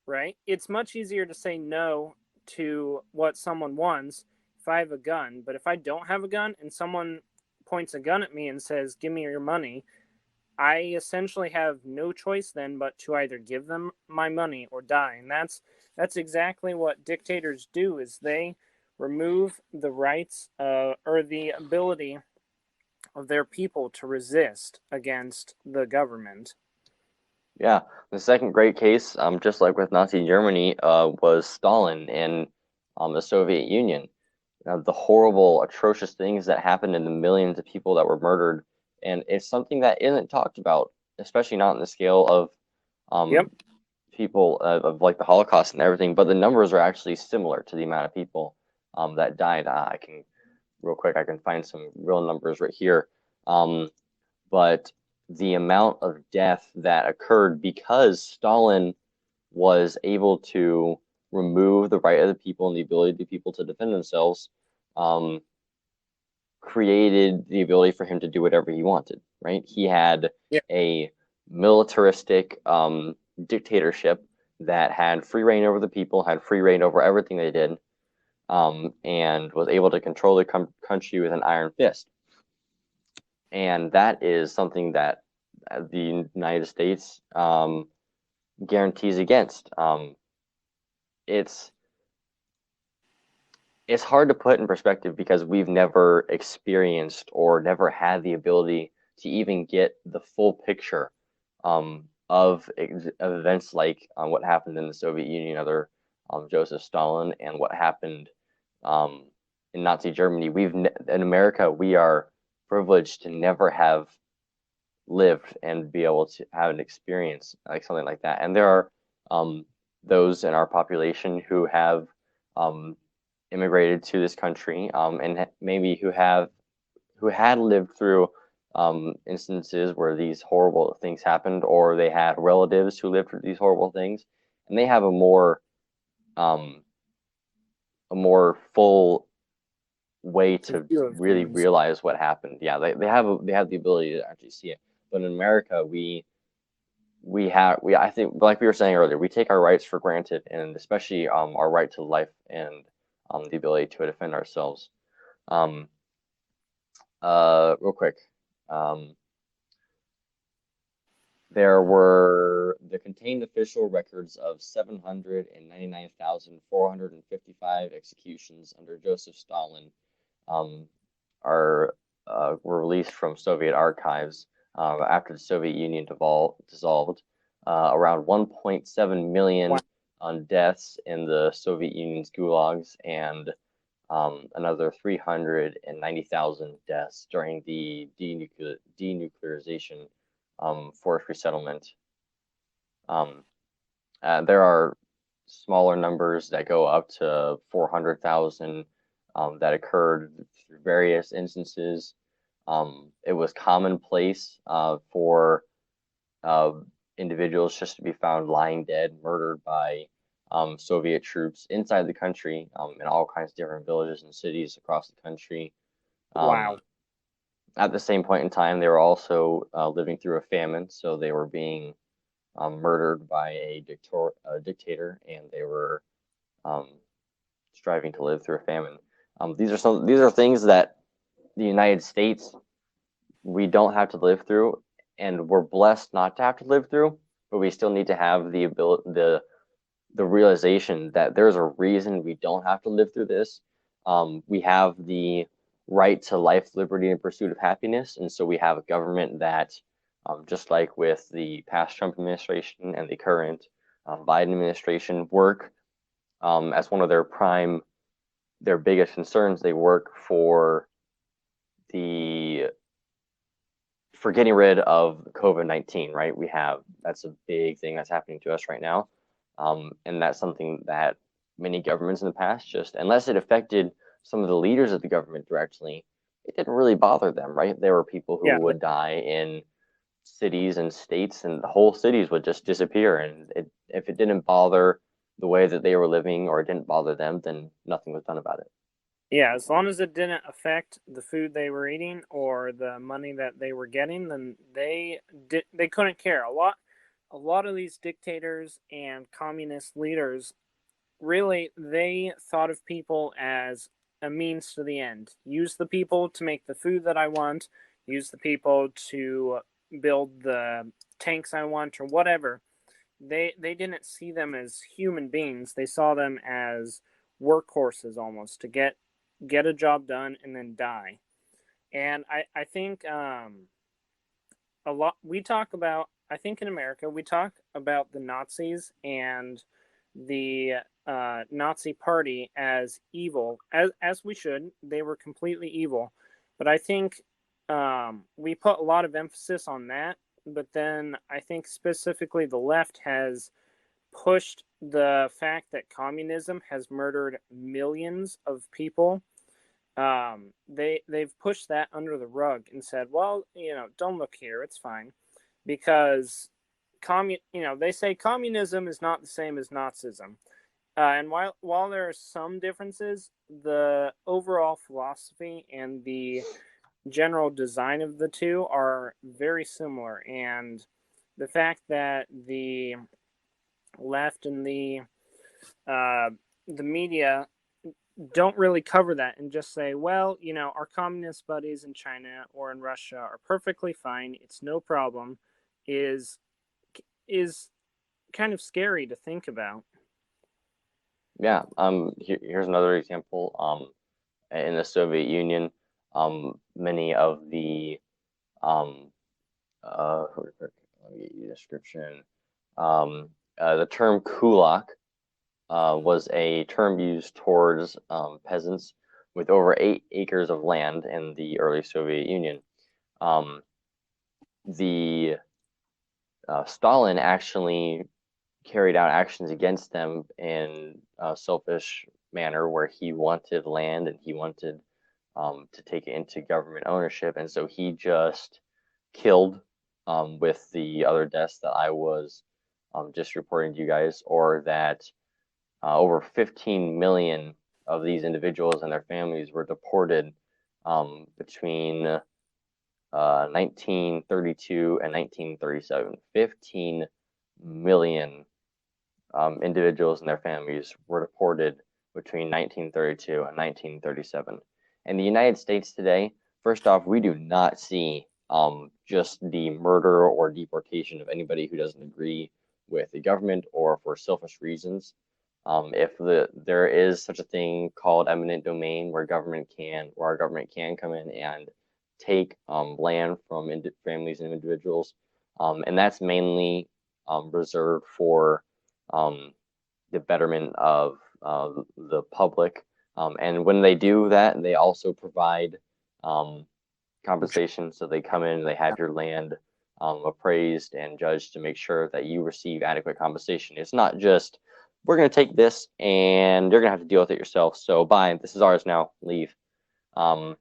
right? It's much easier to say no to what someone wants if I have a gun. But if I don't have a gun and someone points a gun at me and says, "Give me your money," I essentially have no choice then but to either give them my money or die. And that's exactly what dictators do, is they remove the rights or the ability of their people to resist against the government. Yeah, the second great case, just like with Nazi Germany, was Stalin in the Soviet Union. The horrible, atrocious things that happened and the millions of people that were murdered, and it's something that isn't talked about, especially not in the scale of people of like the Holocaust and everything. But the numbers are actually similar to the amount of people that died. I can find some real numbers right here. But the amount of death that occurred because Stalin was able to remove the right of the people and the ability of the people to defend themselves, created the ability for him to do whatever he wanted, right? He had a militaristic dictatorship that had free reign over the people, had free reign over everything they did, and was able to control the country with an iron fist. And that is something that the United States guarantees against. It's hard to put in perspective because we've never experienced or never had the ability to even get the full picture of events like what happened in the Soviet Union under Joseph Stalin, and what happened in Nazi Germany. In America, we are privileged to never have lived and be able to have an experience like something like that. And there are those in our population who have immigrated to this country, and maybe who had lived through instances where these horrible things happened, or they had relatives who lived through these horrible things, and they have a more full way to really realize what happened. Yeah, they have the ability to actually see it. But in America, I think, like we were saying earlier, we take our rights for granted, and especially our right to life and the ability to defend ourselves. Real quick, There contained official records of 799,455 executions under Joseph Stalin, um, were released from Soviet archives after the Soviet Union dissolved. Around 1.7 million deaths in the Soviet Union's gulags, and another 390,000 deaths during the denuclearization forced resettlement. There are smaller numbers that go up to 400,000 that occurred through various instances. It was commonplace for individuals just to be found lying dead, murdered by Soviet troops inside the country, in all kinds of different villages and cities across the country. Wow. At the same point in time, they were also living through a famine, so they were being murdered by a dictator, and they were striving to live through a famine. These are things that the United States, we don't have to live through, and we're blessed not to have to live through. But we still need to have the ability, the realization that there's a reason we don't have to live through this. We have the right to life, liberty, and pursuit of happiness, and so we have a government that, just like with the past Trump administration and the current Biden administration, work as one of their biggest concerns. They work for getting rid of COVID-19, right? That's a big thing that's happening to us right now. And that's something that many governments in the past, just unless it affected some of the leaders of the government directly, it didn't really bother them, right? There were people who would die in cities and states, and the whole cities would just disappear. And if it didn't bother the way that they were living, or it didn't bother them, then nothing was done about it. Yeah, as long as it didn't affect the food they were eating or the money that they were getting, then they couldn't care. A lot of these dictators and communist leaders, really, they thought of people as a means to the end. Use the people to make the food that I want, use the people to build the tanks I want, or whatever. They didn't see them as human beings. They saw them as workhorses, almost, to get a job done and then die. And I think a lot, we talk about, I think in America we talk about the Nazis and the Nazi party as evil, as we should. They were completely evil. But I think we put a lot of emphasis on that. But then I think specifically the left has pushed the fact that communism has murdered millions of people. They've pushed that under the rug and said, well, don't look here, it's fine, because they say communism is not the same as Nazism. And while there are some differences, the overall philosophy and the general design of the two are very similar. And the fact that the left and the media don't really cover that and just say, well, our communist buddies in China or in Russia are perfectly fine, it's no problem, is kind of scary to think about. Yeah. Here's another example. In the Soviet Union, many of the let me get you the description. The term kulak was a term used towards peasants with over 8 acres of land in the early Soviet Union. Stalin actually carried out actions against them in a selfish manner, where he wanted land and he wanted to take it into government ownership, and so he just killed, with the other deaths that I was just reporting to you guys, or that over 15 million of these individuals and their families were deported between 1932 and 1937. 15 million individuals and their families were deported between 1932 and 1937. In the United States today, first off, we do not see just the murder or deportation of anybody who doesn't agree with the government or for selfish reasons. If there is such a thing called eminent domain where our government can come in and take land from families and individuals, and that's mainly reserved for the betterment of the public. And when they do that, they also provide compensation. So they come in, they have your land appraised and judged to make sure that you receive adequate compensation. It's not just, we're going to take this and you're going to have to deal with it yourself. So bye, this is ours now, leave. And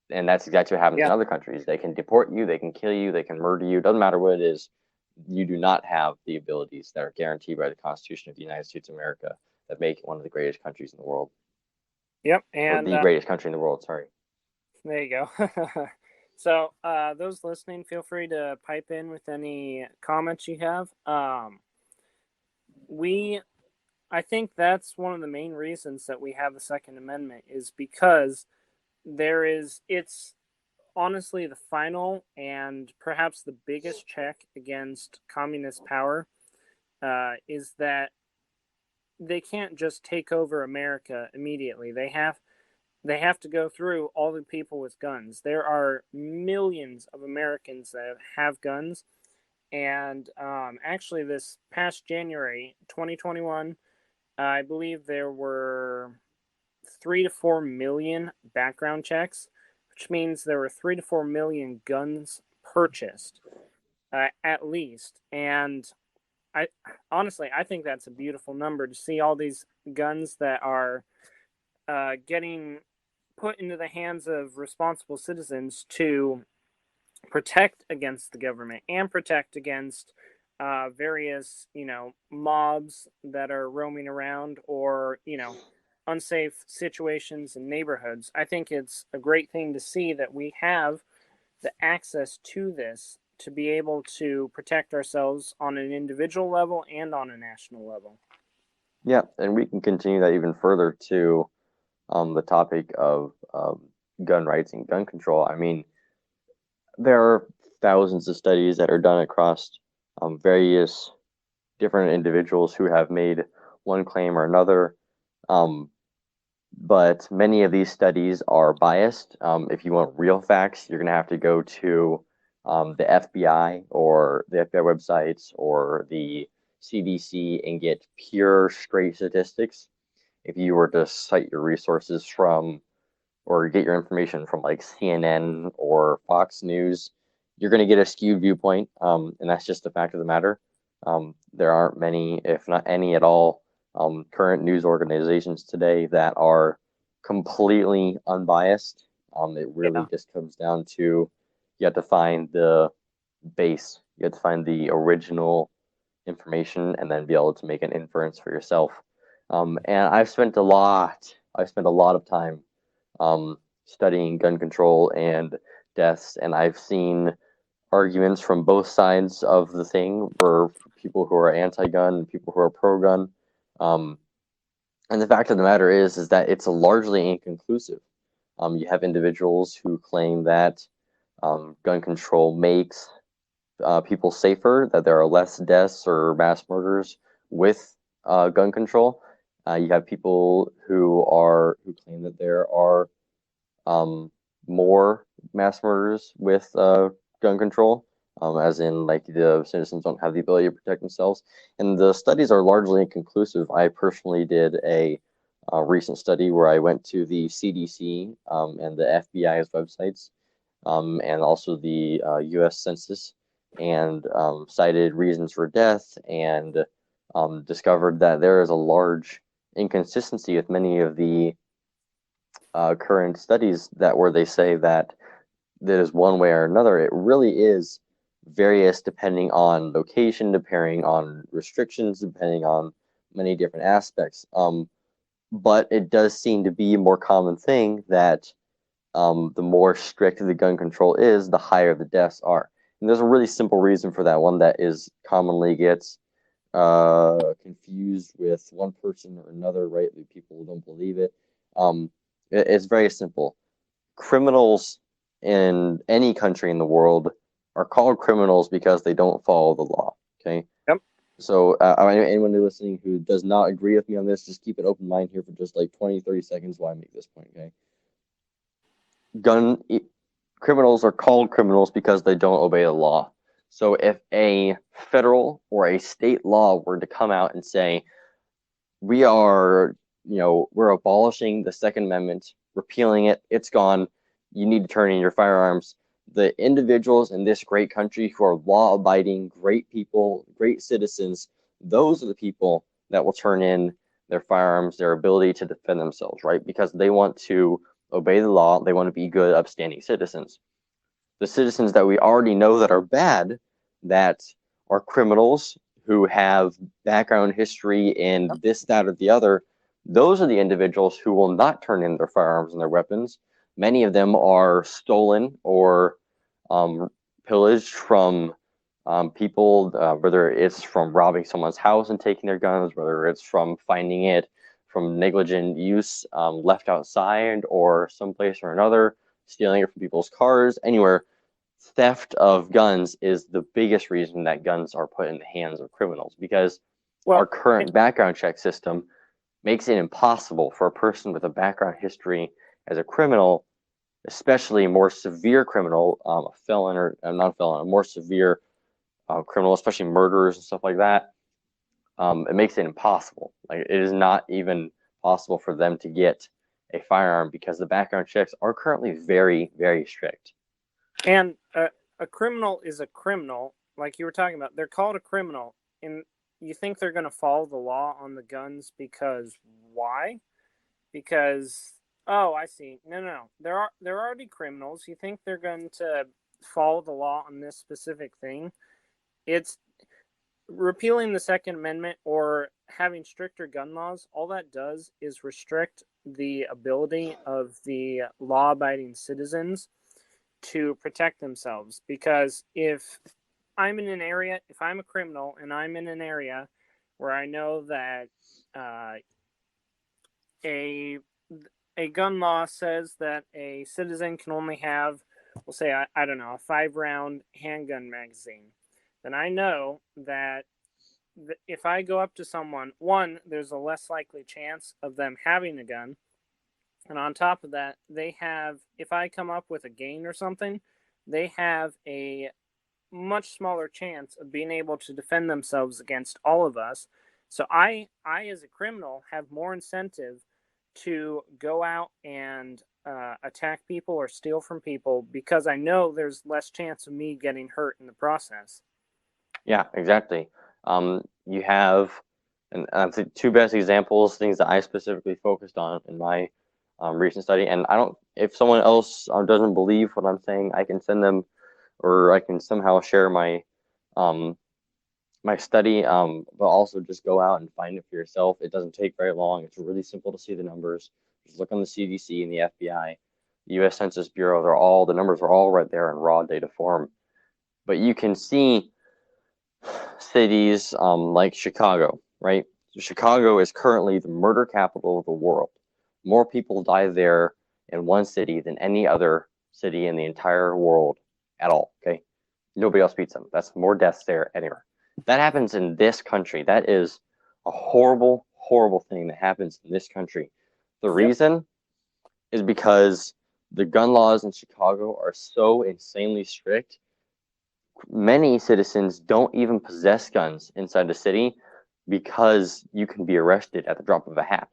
that's exactly what happens in other countries. They can deport you, they can kill you, they can murder you. Doesn't matter what it is. You do not have the abilities that are guaranteed by the Constitution of the United States of America that make it one of the greatest countries in the world. Yep, and or the greatest country in the world. Sorry. There you go. So, those listening, feel free to pipe in with any comments you have. I think that's one of the main reasons that we have the Second Amendment is because it's honestly the final and perhaps the biggest check against communist power, is that they can't just take over America immediately. They have to go through all the people with guns. There are millions of Americans that have guns. And actually, this past January 2021, I believe there were 3 to 4 million background checks, which means there were 3 to 4 million guns purchased, at least. And I think that's a beautiful number to see all these guns that are getting put into the hands of responsible citizens to protect against the government and protect against various, mobs that are roaming around or, unsafe situations in neighborhoods. I think it's a great thing to see that we have the access to this to be able to protect ourselves on an individual level and on a national level. Yeah, and we can continue that even further to the topic of gun rights and gun control. I mean, there are thousands of studies that are done across various different individuals who have made one claim or another. But many of these studies are biased. If you want real facts, you're going to have to go to the FBI or the FBI websites or the CDC and get pure, straight statistics. If you were to cite your resources from or get your information from like CNN or Fox News, you're going to get a skewed viewpoint, and that's just the fact of the matter. There aren't many, if not any at all, current news organizations today that are completely unbiased. It really just comes down to you have to find the base, you have to find the original information, and then be able to make an inference for yourself. And I've spent a lot of time studying gun control and deaths, and I've seen arguments from both sides of the thing for people who are anti-gun and people who are pro-gun. And the fact of the matter is that it's largely inconclusive. You have individuals who claim that gun control makes people safer, that there are less deaths or mass murders with gun control. You have people who claim that there are more mass murders with gun control, as in like the citizens don't have the ability to protect themselves. And the studies are largely inconclusive. I personally did a recent study where I went to the CDC and the FBI's websites, and also the U.S. Census, and cited reasons for death, and discovered that there is a large inconsistency with many of the current studies where they say that there's one way or another. It really is various depending on location, depending on restrictions, depending on many different aspects. But it does seem to be a more common thing that the more strict the gun control is, the higher the deaths are. And there's a really simple reason for that. One that is commonly gets confused with one person or another, right? People don't believe it. It's very simple. Criminals in any country in the world are called criminals because they don't follow the law. Okay. Yep. So anyone listening who does not agree with me on this, just keep an open mind here for just like 20, 30 seconds while I make this point. Okay. Criminals are called criminals because they don't obey the law. So if a federal or a state law were to come out and say, we're abolishing the Second Amendment, repealing it, it's gone, you need to turn in your firearms, the individuals in this great country who are law-abiding, great people, great citizens, those are the people that will turn in their firearms, their ability to defend themselves, right? Because they want to obey the law, they want to be good, upstanding citizens. The citizens that we already know that are bad, that are criminals, who have background history in this, that, or the other, those are the individuals who will not turn in their firearms and their weapons. Many of them are stolen or pillaged from people, whether it's from robbing someone's house and taking their guns, whether it's from finding it from negligent use left outside or someplace or another, stealing it from people's cars, anywhere. Theft of guns is the biggest reason that guns are put in the hands of criminals, because our current background check system makes it impossible for a person with a background history as a criminal, especially a more severe criminal, a felon or not a felon, a more severe criminal, especially murderers and stuff like that. It makes it impossible. Like, it is not even possible for them to get a firearm because the background checks are currently very, very strict. And a criminal is a criminal, like you were talking about. They're called a criminal, and you think they're going to follow the law on the guns because why? Because, oh, I see. No. They're already criminals. You think they're going to follow the law on this specific thing? It's repealing the Second Amendment or having stricter gun laws. All that does is restrict the ability of the law-abiding citizens to protect themselves. Because if I'm in an area, if I'm a criminal and I'm in an area where I know that a gun law says that a citizen can only have, we'll say, I don't know, a 5-round handgun magazine, then I know that if I go up to someone, one, there's a less likely chance of them having a gun. And on top of that, they have, if I come up with a gain or something, they have a much smaller chance of being able to defend themselves against all of us. So I as a criminal, have more incentive to go out and attack people or steal from people because I know there's less chance of me getting hurt in the process. Yeah, exactly. You have, and the two best examples, things that I specifically focused on in my recent study. And if someone else doesn't believe what I'm saying, I can send them, or I can somehow share my my study, but also just go out and find it for yourself. It doesn't take very long. It's really simple to see the numbers. Just look on the CDC and the FBI, the U.S. Census Bureau. The numbers are all right there in raw data form. But you can see cities like Chicago, right? Chicago is currently the murder capital of the world. More people die there in one city than any other city in the entire world at all, okay? Nobody else beats them. That's more deaths there anywhere. That happens in this country. That is a horrible, horrible thing that happens in this country. The reason is because the gun laws in Chicago are so insanely strict. Many citizens don't even possess guns inside the city because you can be arrested at the drop of a hat.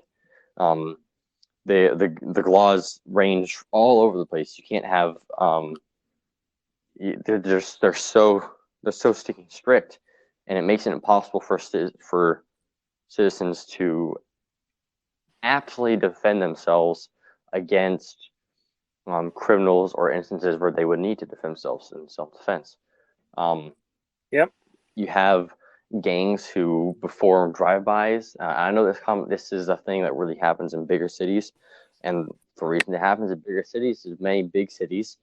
The laws range all over the place. You can't have they're so sticking strict, and it makes it impossible for citizens to aptly defend themselves against criminals or instances where they would need to defend themselves in self-defense. You have gangs who perform drive-bys. I know this is a thing that really happens in bigger cities, and the reason it happens in bigger cities is many big cities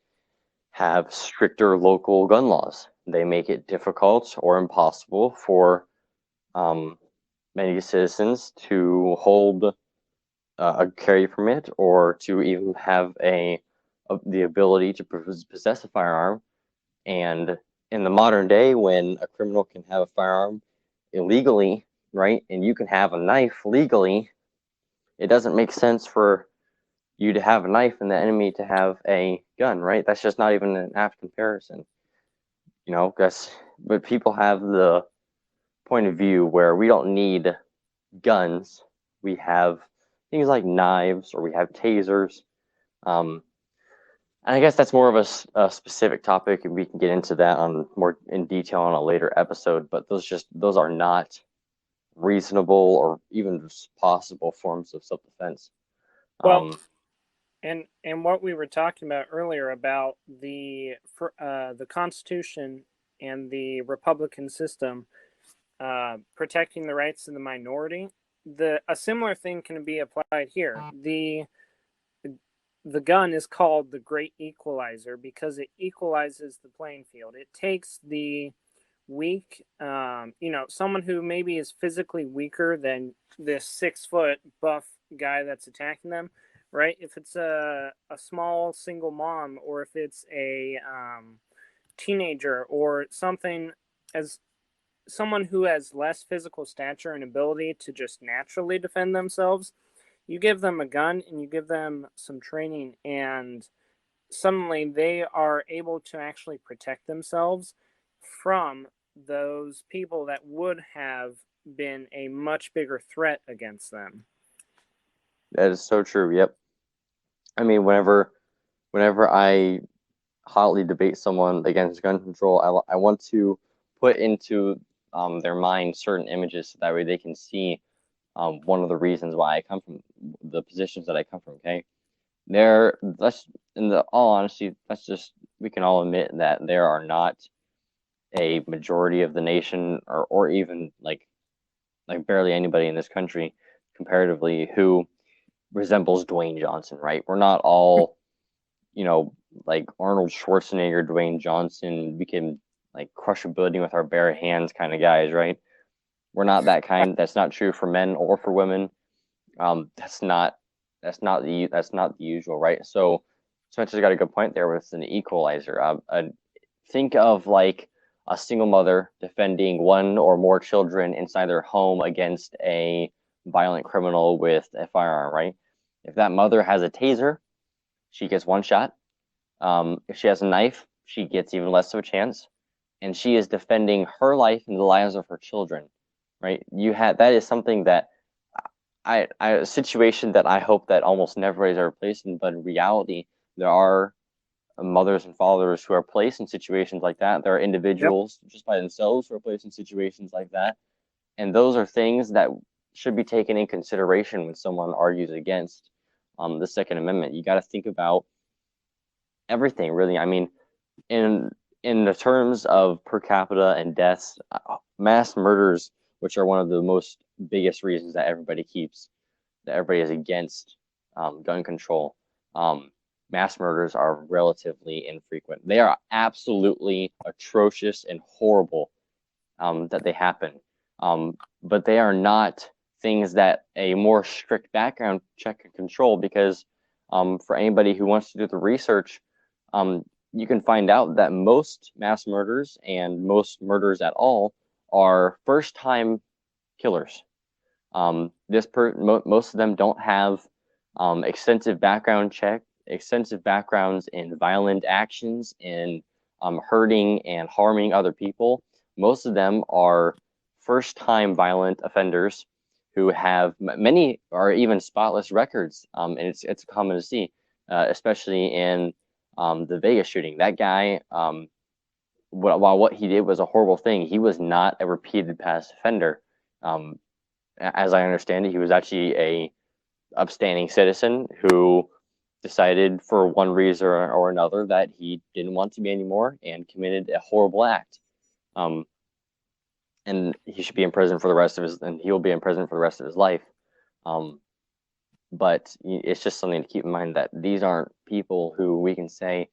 have stricter local gun laws. They make it difficult or impossible for many citizens to hold a carry permit or to even have a the ability to possess a firearm. And in the modern day, when a criminal can have a firearm illegally, right, and you can have a knife legally, it doesn't make sense for you to have a knife and the enemy to have a gun, right? That's just not even an apt comparison, but people have the point of view where we don't need guns. We have things like knives, or we have tasers. And I guess that's more of a specific topic, and we can get into that on more in detail on a later episode. But those are not reasonable or even possible forms of self-defense. Well, and what we were talking about earlier about the Constitution and the Republican system protecting the rights of the minority, a similar thing can be applied here. The gun is called the Great Equalizer because it equalizes the playing field. It takes the weak, someone who maybe is physically weaker than this 6-foot buff guy that's attacking them, right? If it's a small single mom, or if it's a teenager, or something, as someone who has less physical stature and ability to just naturally defend themselves, you give them a gun and you give them some training, and suddenly they are able to actually protect themselves from those people that would have been a much bigger threat against them. That is so true. Yep. I mean, whenever I hotly debate someone against gun control, I want to put into their mind certain images so that way they can see one of the reasons why I come from the positions that I come from. Okay, all honesty, we can all admit that there are not a majority of the nation, or even like barely anybody in this country comparatively who resembles Dwayne Johnson, right? We're not all, like Arnold Schwarzenegger, Dwayne Johnson. We can like crush a building with our bare hands kind of guys, right? We're not that kind. That's not true for men or for women. That's not the usual, right? So Spencer's got a good point there with an equalizer. Think of like a single mother defending one or more children inside their home against a violent criminal with a firearm, right? If that mother has a taser, she gets one shot. If she has a knife, she gets even less of a chance, and she is defending her life and the lives of her children, right? That is something that a situation that I hope that almost never is ever placed in, but in reality, there are mothers and fathers who are placed in situations like that. There are individuals just by themselves who are placed in situations like that, and those are things that should be taken in consideration when someone argues against the Second Amendment. You got to think about everything, really. I mean, in the terms of per capita and deaths, mass murders, which are one of the most biggest reasons that everybody is against gun control. Mass murders are relatively infrequent. They are absolutely atrocious and horrible that they happen, but they are not things that a more strict background check can control, because for anybody who wants to do the research, you can find out that most mass murders and most murders at all are first-time killers. Most of them don't have extensive backgrounds in violent actions, in hurting and harming other people. Most of them are first-time violent offenders who have many are even spotless records, and it's common to see, especially in the Vegas shooting. That guy, while what he did was a horrible thing, he was not a repeated past offender. As I understand it, he was actually a upstanding citizen who decided for one reason or another that he didn't want to be anymore and committed a horrible act. And he should be in prison for the rest of he'll be in prison for the rest of his life. But it's just something to keep in mind that these aren't people who we can say,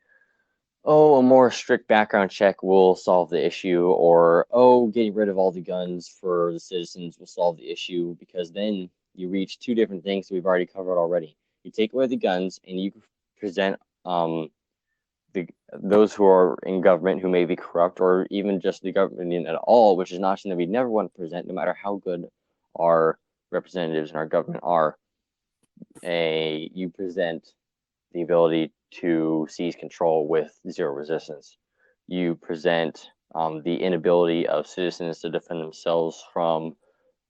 oh, a more strict background check will solve the issue, or, oh, getting rid of all the guns for the citizens will solve the issue, because then you reach two different things we've already covered already. You take away the guns and you present those who are in government who may be corrupt, or even just the government at all, which is not something that we never want to present, no matter how good our representatives in our government are. You present the ability to seize control with zero resistance. You present the inability of citizens to defend themselves from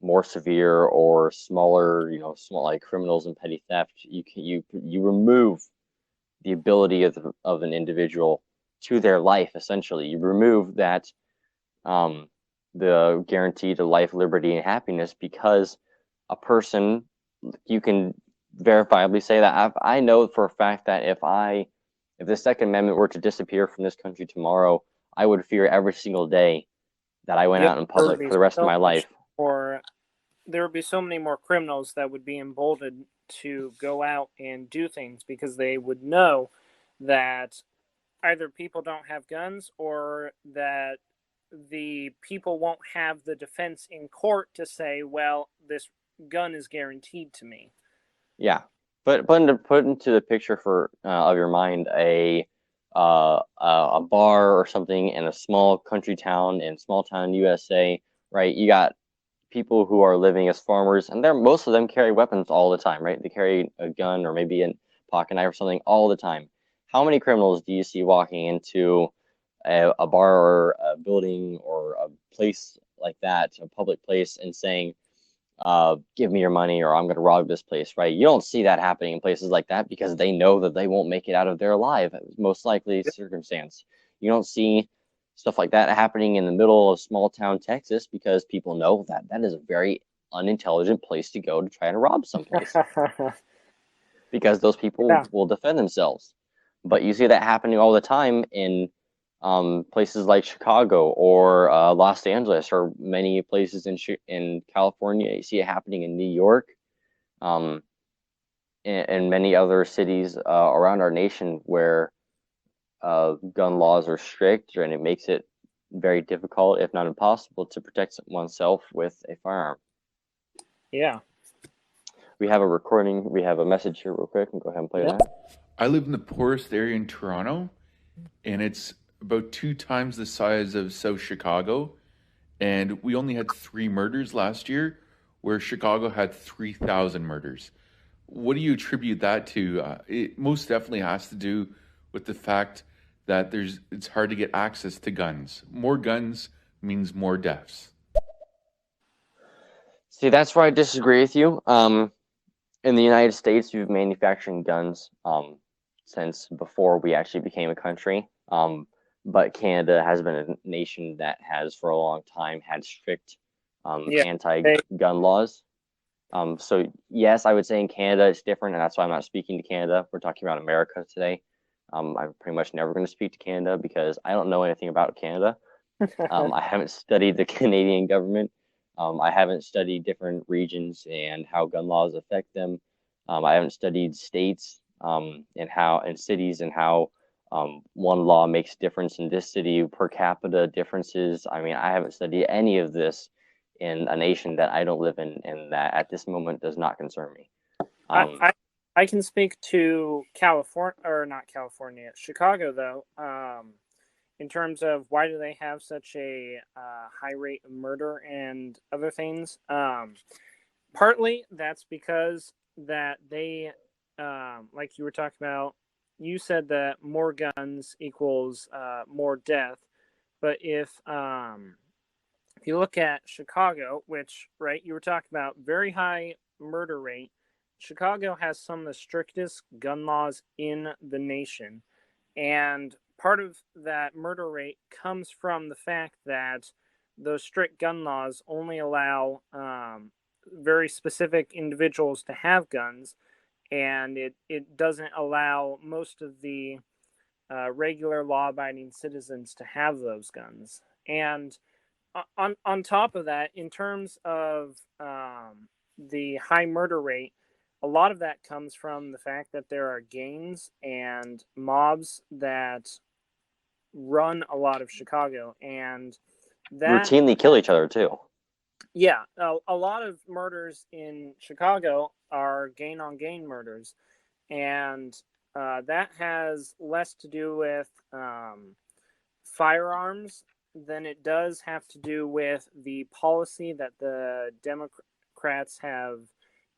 more severe or smaller, small like criminals and petty theft. You remove the ability of an individual to their life. Essentially, you remove that the guarantee to life, liberty, and happiness, because a person, you can verifiably say that I know for a fact that if the Second Amendment were to disappear from this country tomorrow, I would fear every single day that I went out in public for the rest of my life. Or there would be so many more criminals that would be emboldened to go out and do things, because they would know that either people don't have guns, or that the people won't have the defense in court to say, well, this gun is guaranteed to me. Yeah, but put into the picture of your mind a bar or something in a small country town in small town USA, right? You got people who are living as farmers, and most of them carry weapons all the time, right? They carry a gun or maybe a pocket knife or something all the time. How many criminals do you see walking into a bar or a building or a place like that, a public place, and saying, give me your money or I'm going to rob this place, right? You don't see that happening in places like that, because they know that they won't make it out of there alive, most likely circumstance. You don't see stuff like that happening in the middle of small town Texas, because people know that that is a very unintelligent place to go to try to rob someplace, because those people will defend themselves. But you see that happening all the time in places like Chicago or Los Angeles, or many places in California. You see it happening in New York, and many other cities around our nation, where gun laws are strict, and it makes it very difficult, if not impossible, to protect oneself with a firearm. Yeah. We have a recording. We have a message here real quick, and go ahead and play that. I live in the poorest area in Toronto, and it's about 2 times the size of South Chicago. And we only had 3 murders last year, where Chicago had 3,000 murders. What do you attribute that to? It most definitely has to do with the fact that it's hard to get access to guns. More guns means more deaths. See, that's where I disagree with you. In the United States, we've been manufacturing guns since before we actually became a country. But Canada has been a nation that has, for a long time, had strict anti-gun laws. So yes, I would say in Canada it's different, and that's why I'm not speaking to Canada. We're talking about America today. I'm pretty much never going to speak to Canada, because I don't know anything about Canada. I haven't studied the Canadian government. I haven't studied different regions and how gun laws affect them. I haven't studied states and cities, and how one law makes a difference in this city, per capita differences. I mean, I haven't studied any of this in a nation that I don't live in, and that at this moment does not concern me. I can speak to California, or not California, Chicago, though, in terms of why do they have such a high rate of murder and other things. Partly that's because that they, like you were talking about, you said that more guns equals more death. But if you look at Chicago, which, right, you were talking about very high murder rate, Chicago has some of the strictest gun laws in the nation. And part of that murder rate comes from the fact that those strict gun laws only allow very specific individuals to have guns, and it doesn't allow most of the regular law-abiding citizens to have those guns. And on top of that, in terms of the high murder rate, a lot of that comes from the fact that there are gangs and mobs that run a lot of Chicago, and that routinely kill each other too. Yeah, a lot of murders in Chicago are gang on gang murders, and that has less to do with firearms than it does have to do with the policy that the Democrats have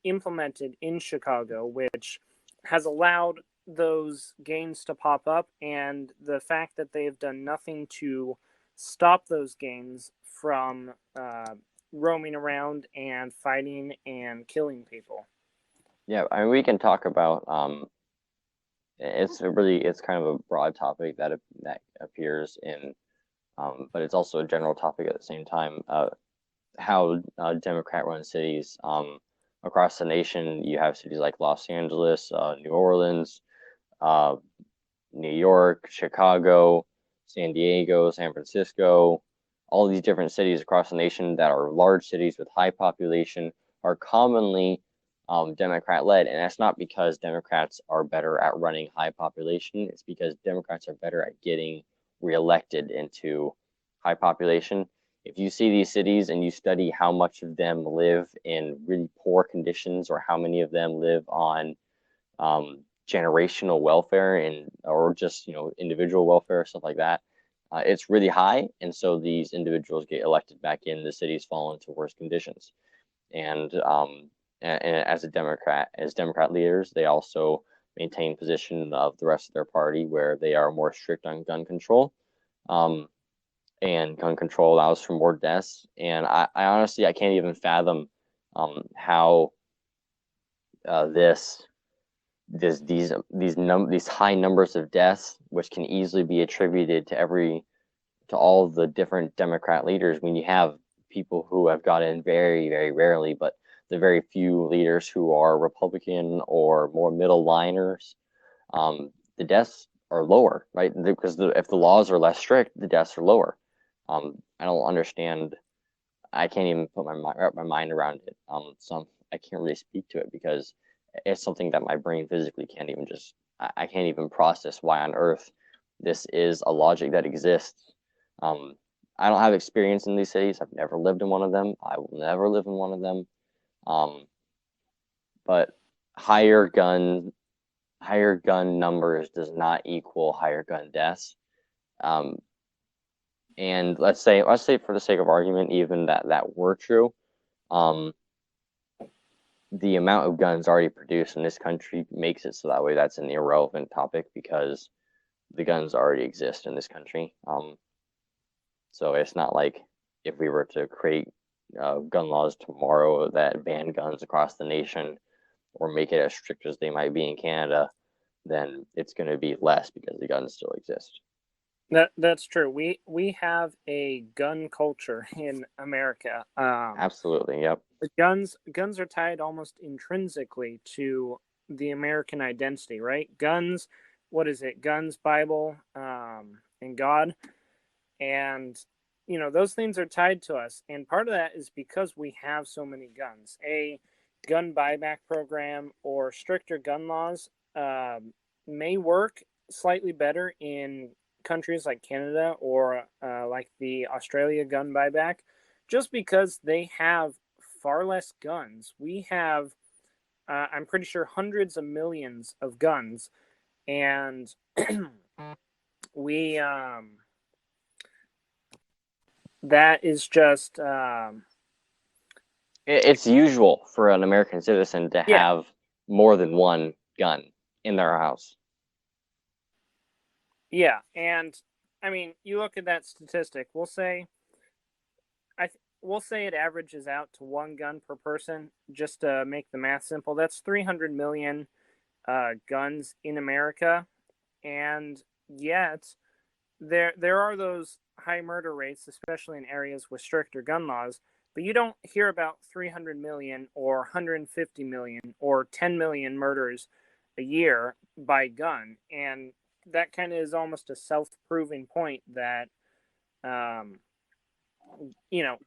implemented in Chicago, which has allowed those gangs to pop up, and the fact that they have done nothing to stop those gangs from roaming around and fighting and killing people. Yeah, I mean, we can talk about it's kind of a broad topic that appears in, but it's also a general topic at the same time. How Democrat-run cities across the nation, you have cities like Los Angeles, New Orleans, uh, New York, Chicago, San Diego, San Francisco, all these different cities across the nation that are large cities with high population are commonly Democrat led. And that's not because Democrats are better at running high population, it's because Democrats are better at getting reelected into high population. If you see these cities and you study how much of them live in really poor conditions or how many of them live on generational welfare and or just individual welfare, stuff like that, it's really high, and so these individuals get elected back in. The cities fall into worse conditions, and as Democrat leaders, they also maintain position of the rest of their party where they are more strict on gun control, and gun control allows for more deaths. And I honestly I can't even fathom how these high numbers of deaths, which can easily be attributed to all the different Democrat leaders. When you have people who have gotten very, very rarely, but the very few leaders who are Republican or more middle liners, the deaths are lower, right? Because if the laws are less strict, the deaths are lower. I don't understand. I can't even wrap my mind around it. So I can't really speak to it because it's something that my brain physically can't even I can't even process why on earth this is a logic that exists. I don't have experience in these cities. I've never lived in one of them. I will never live in one of them. But higher gun numbers does not equal higher gun deaths. And let's say for the sake of argument, even that were true, the amount of guns already produced in this country makes it so that way that's an irrelevant topic because the guns already exist in this country. So it's not like if we were to create gun laws tomorrow that ban guns across the nation or make it as strict as they might be in Canada, then it's going to be less because the guns still exist. That's true. We have a gun culture in America. Absolutely, yep. The guns are tied almost intrinsically to the American identity, right? Guns, what is it? Guns, Bible, and God, and those things are tied to us. And part of that is because we have so many guns. A gun buyback program or stricter gun laws may work slightly better in countries like Canada or like the Australia gun buyback, just because they have far less guns. We have, I'm pretty sure, hundreds of millions of guns, and we that is just it's usual for an American citizen to have more than one gun in their house. Yeah, and I mean, you look at that statistic. We'll say it averages out to one gun per person, just to make the math simple. That's 300 million guns in America, and yet there are those high murder rates, especially in areas with stricter gun laws. But you don't hear about 300 million or 150 million or 10 million murders a year by gun, and that kind of is almost a self-proving point that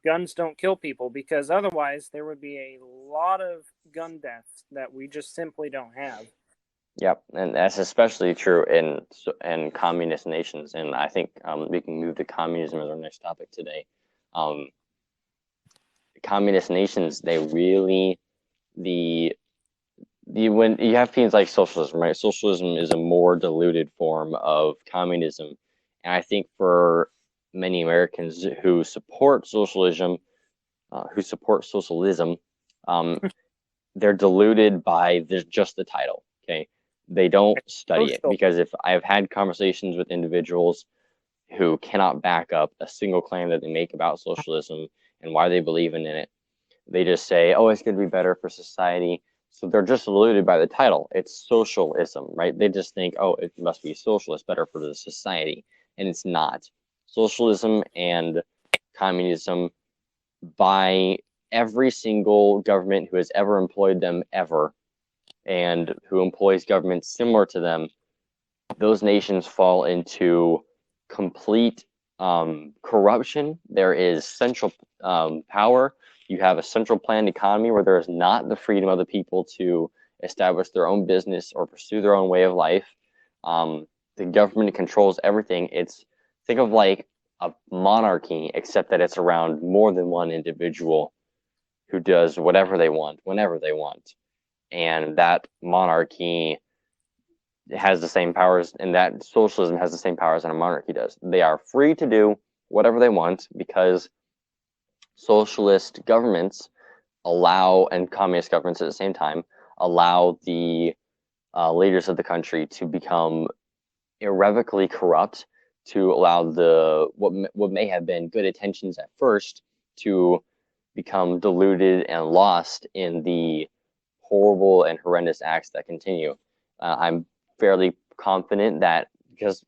guns don't kill people, because otherwise there would be a lot of gun deaths that we just simply don't have. Yep, and that's especially true in communist nations. And I think we can move to communism as our next topic today. Communist nations, they really the when you have things like socialism, right? Socialism is a more diluted form of communism, and I think for many Americans who support socialism, um, they're diluted by just the title. Okay, they don't study it, Social. because if I've had conversations with individuals who cannot back up a single claim that they make about socialism and why they believe in it, they just say, "Oh, it's going to be better for society." So they're just deluded by the title. It's socialism, right? They just think, "Oh, it must be social. It's better for the society," and it's not. Socialism and communism, by every single government who has ever employed them ever, and who employs governments similar to them, those nations fall into complete corruption. There is central power. You have a central planned economy where there is not the freedom of the people to establish their own business or pursue their own way of life. The government controls everything. Think of like a monarchy, except that it's around more than one individual who does whatever they want, whenever they want. And that monarchy has the same powers, and that socialism has the same powers that a monarchy does. They are free to do whatever they want, because socialist governments allow, and communist governments at the same time, allow the leaders of the country to become irrevocably corrupt, to allow the what may have been good intentions at first to become diluted and lost in the horrible and horrendous acts that continue. I'm fairly confident that, because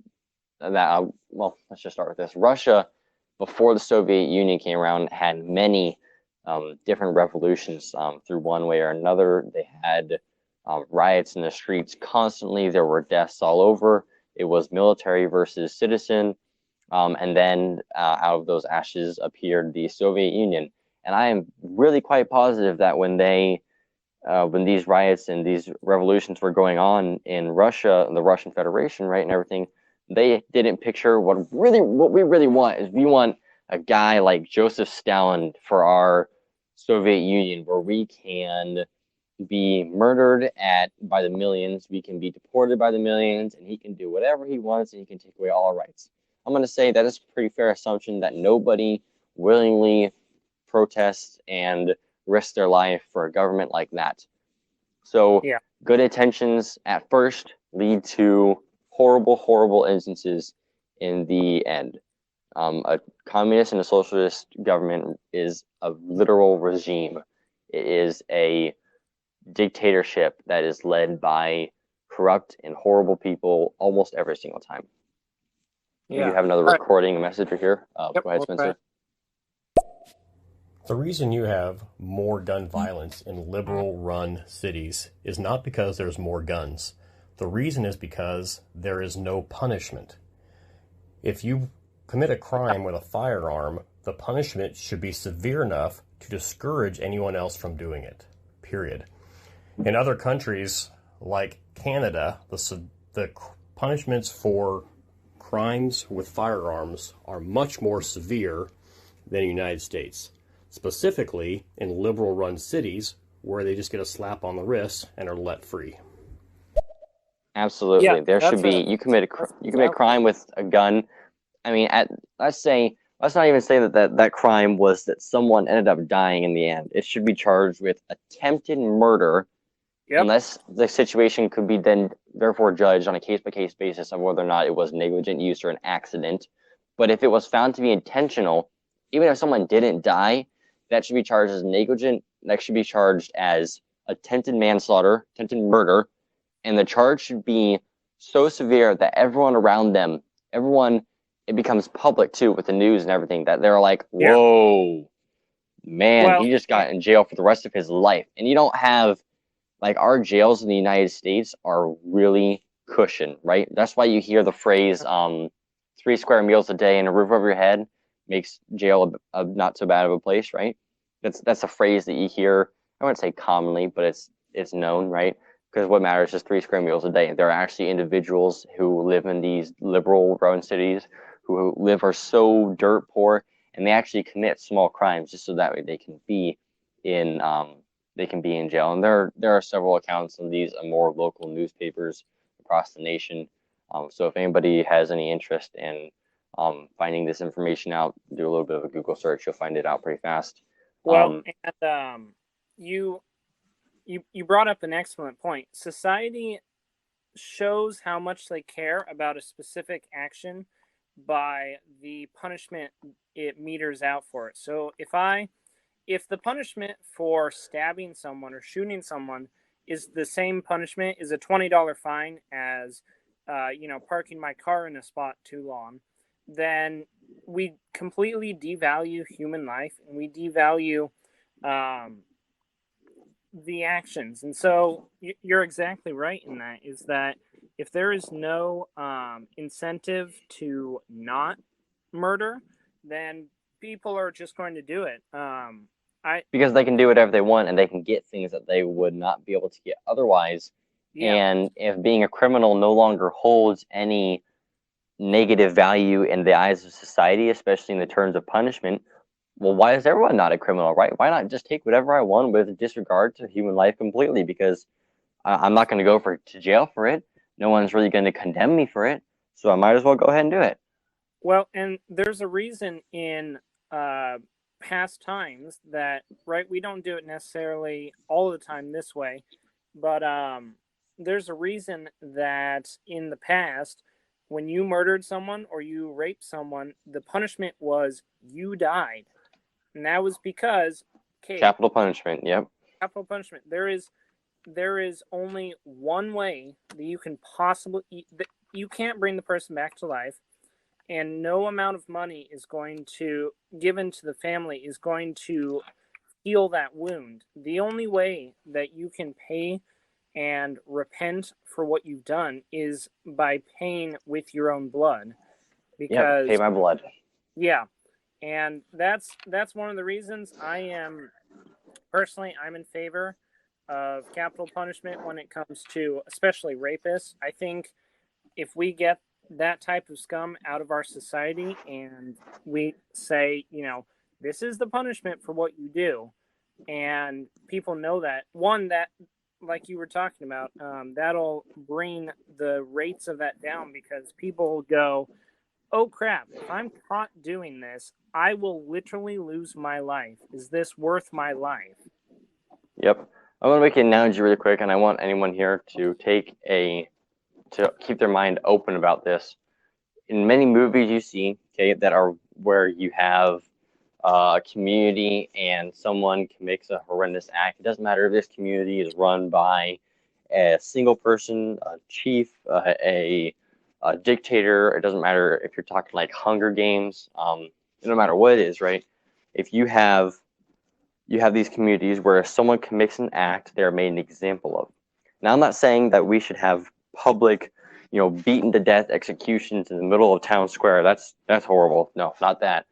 well, let's just start with this. Russia, before the Soviet Union came around, had many different revolutions through one way or another. They had riots in the streets constantly. There were deaths all over. It was military versus citizen. And then out of those ashes appeared the Soviet Union. And I am really quite positive that when these riots and these revolutions were going on in Russia, the Russian Federation, right, and everything, they didn't picture what we really want is, we want a guy like Joseph Stalin for our Soviet Union, where we can be murdered by the millions, we can be deported by the millions, and he can do whatever he wants, and he can take away all our rights. I'm going to say that is a pretty fair assumption that nobody willingly protests and risks their life for a government like that. So Yeah. good intentions at first lead to horrible, horrible instances in the end. A communist and a socialist government is a literal regime. It is a dictatorship that is led by corrupt and horrible people almost every single time. Yeah. You have another recording messenger here. Yep, Go ahead, we'll Spencer. The reason you have more gun violence in liberal-run cities is not because there's more guns. The reason is because there is no punishment. If you commit a crime with a firearm, the punishment should be severe enough to discourage anyone else from doing it, period. In other countries, like Canada, the punishments for crimes with firearms are much more severe than the United States. Specifically in liberal-run cities where they just get a slap on the wrist and are let free. Absolutely, Yeah, there should be. You commit a crime with a gun. I mean, let's not even say that crime was that someone ended up dying in the end. It should be charged with attempted murder, unless the situation could be then therefore judged on a case-by-case basis of whether or not it was negligent use or an accident. But if it was found to be intentional, even if someone didn't die, that should be charged as negligent. That should be charged as attempted manslaughter, attempted murder, and the charge should be so severe that everyone around them, it becomes public too with the news and everything, that they're like, whoa, man, he just got in jail for the rest of his life. And you don't have, like, our jails in the United States are really cushioned, right? That's why you hear the phrase, 3 square meals a day and a roof over your head makes jail a not so bad of a place, right? That's a phrase that you hear, I wouldn't say commonly, but it's known, right? Because what matters is 3 square meals a day. There are actually individuals who live in these liberal run cities who are so dirt poor, and they actually commit small crimes just so that way they can be in they can be in jail. And there are several accounts of these in more local newspapers across the nation. So if anybody has any interest in finding this information out, do a little bit of a Google search. You'll find it out pretty fast. Well, and you brought up an excellent point. Society shows how much they care about a specific action by the punishment it meters out for it. So if the punishment for stabbing someone or shooting someone is the same punishment, is a $20 fine as parking my car in a spot too long, then we completely devalue human life, and we devalue the actions. And so you're exactly right in that, is that if there is no incentive to not murder, then people are just going to do it. Because they can do whatever they want, and they can get things that they would not be able to get otherwise. Yeah. And if being a criminal no longer holds any negative value in the eyes of society, especially in the terms of punishment, well, why is everyone not a criminal, right? Why not just take whatever I want with disregard to human life completely? Because I'm not going to go to jail for it. No one's really going to condemn me for it, so I might as well go ahead and do it. Well, and there's a reason in past times that, right, we don't do it necessarily all the time this way, but there's a reason that in the past, when you murdered someone or you raped someone, the punishment was you died. And that was because capital punishment. Yep. Capital punishment. There is only one way that you can possibly you can't bring the person back to life, and no amount of money is going to given to the family is going to heal that wound. The only way that you can pay and repent for what you've done is by paying with your own blood. Because pay my blood. Yeah. And that's one of the reasons I'm in favor of capital punishment when it comes to especially rapists. I think if we get that type of scum out of our society and we say, this is the punishment for what you do, and people know that, that, like you were talking about, that'll bring the rates of that down, because people go, oh crap, if I'm caught doing this, I will literally lose my life. Is this worth my life? Yep. I want to make an analogy really quick, and I want anyone here to keep their mind open about this. In many movies you see, that are where you have a community and someone commits a horrendous act. It doesn't matter if this community is run by a single person, a chief, a dictator. It doesn't matter if you're talking like Hunger Games. No matter what it is, right? If you have these communities where if someone commits an act, they're made an example of. Now, I'm not saying that we should have public, beaten to death executions in the middle of town square. That's horrible. No, not that.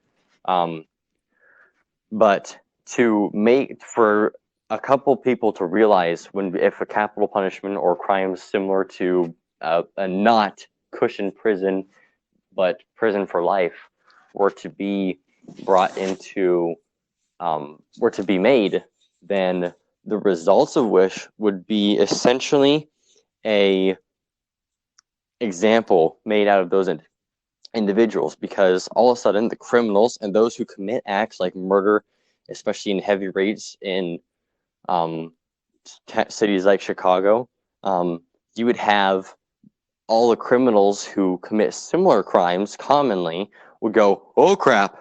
But to make for a couple people to realize if a capital punishment or crimes similar to a not cushioned prison, but prison for life, were to be brought into were to be made, then the results of which would be essentially a example made out of those individuals, because all of a sudden the criminals and those who commit acts like murder, especially in heavy rates in cities like Chicago, you would have all the criminals who commit similar crimes commonly would go, oh crap,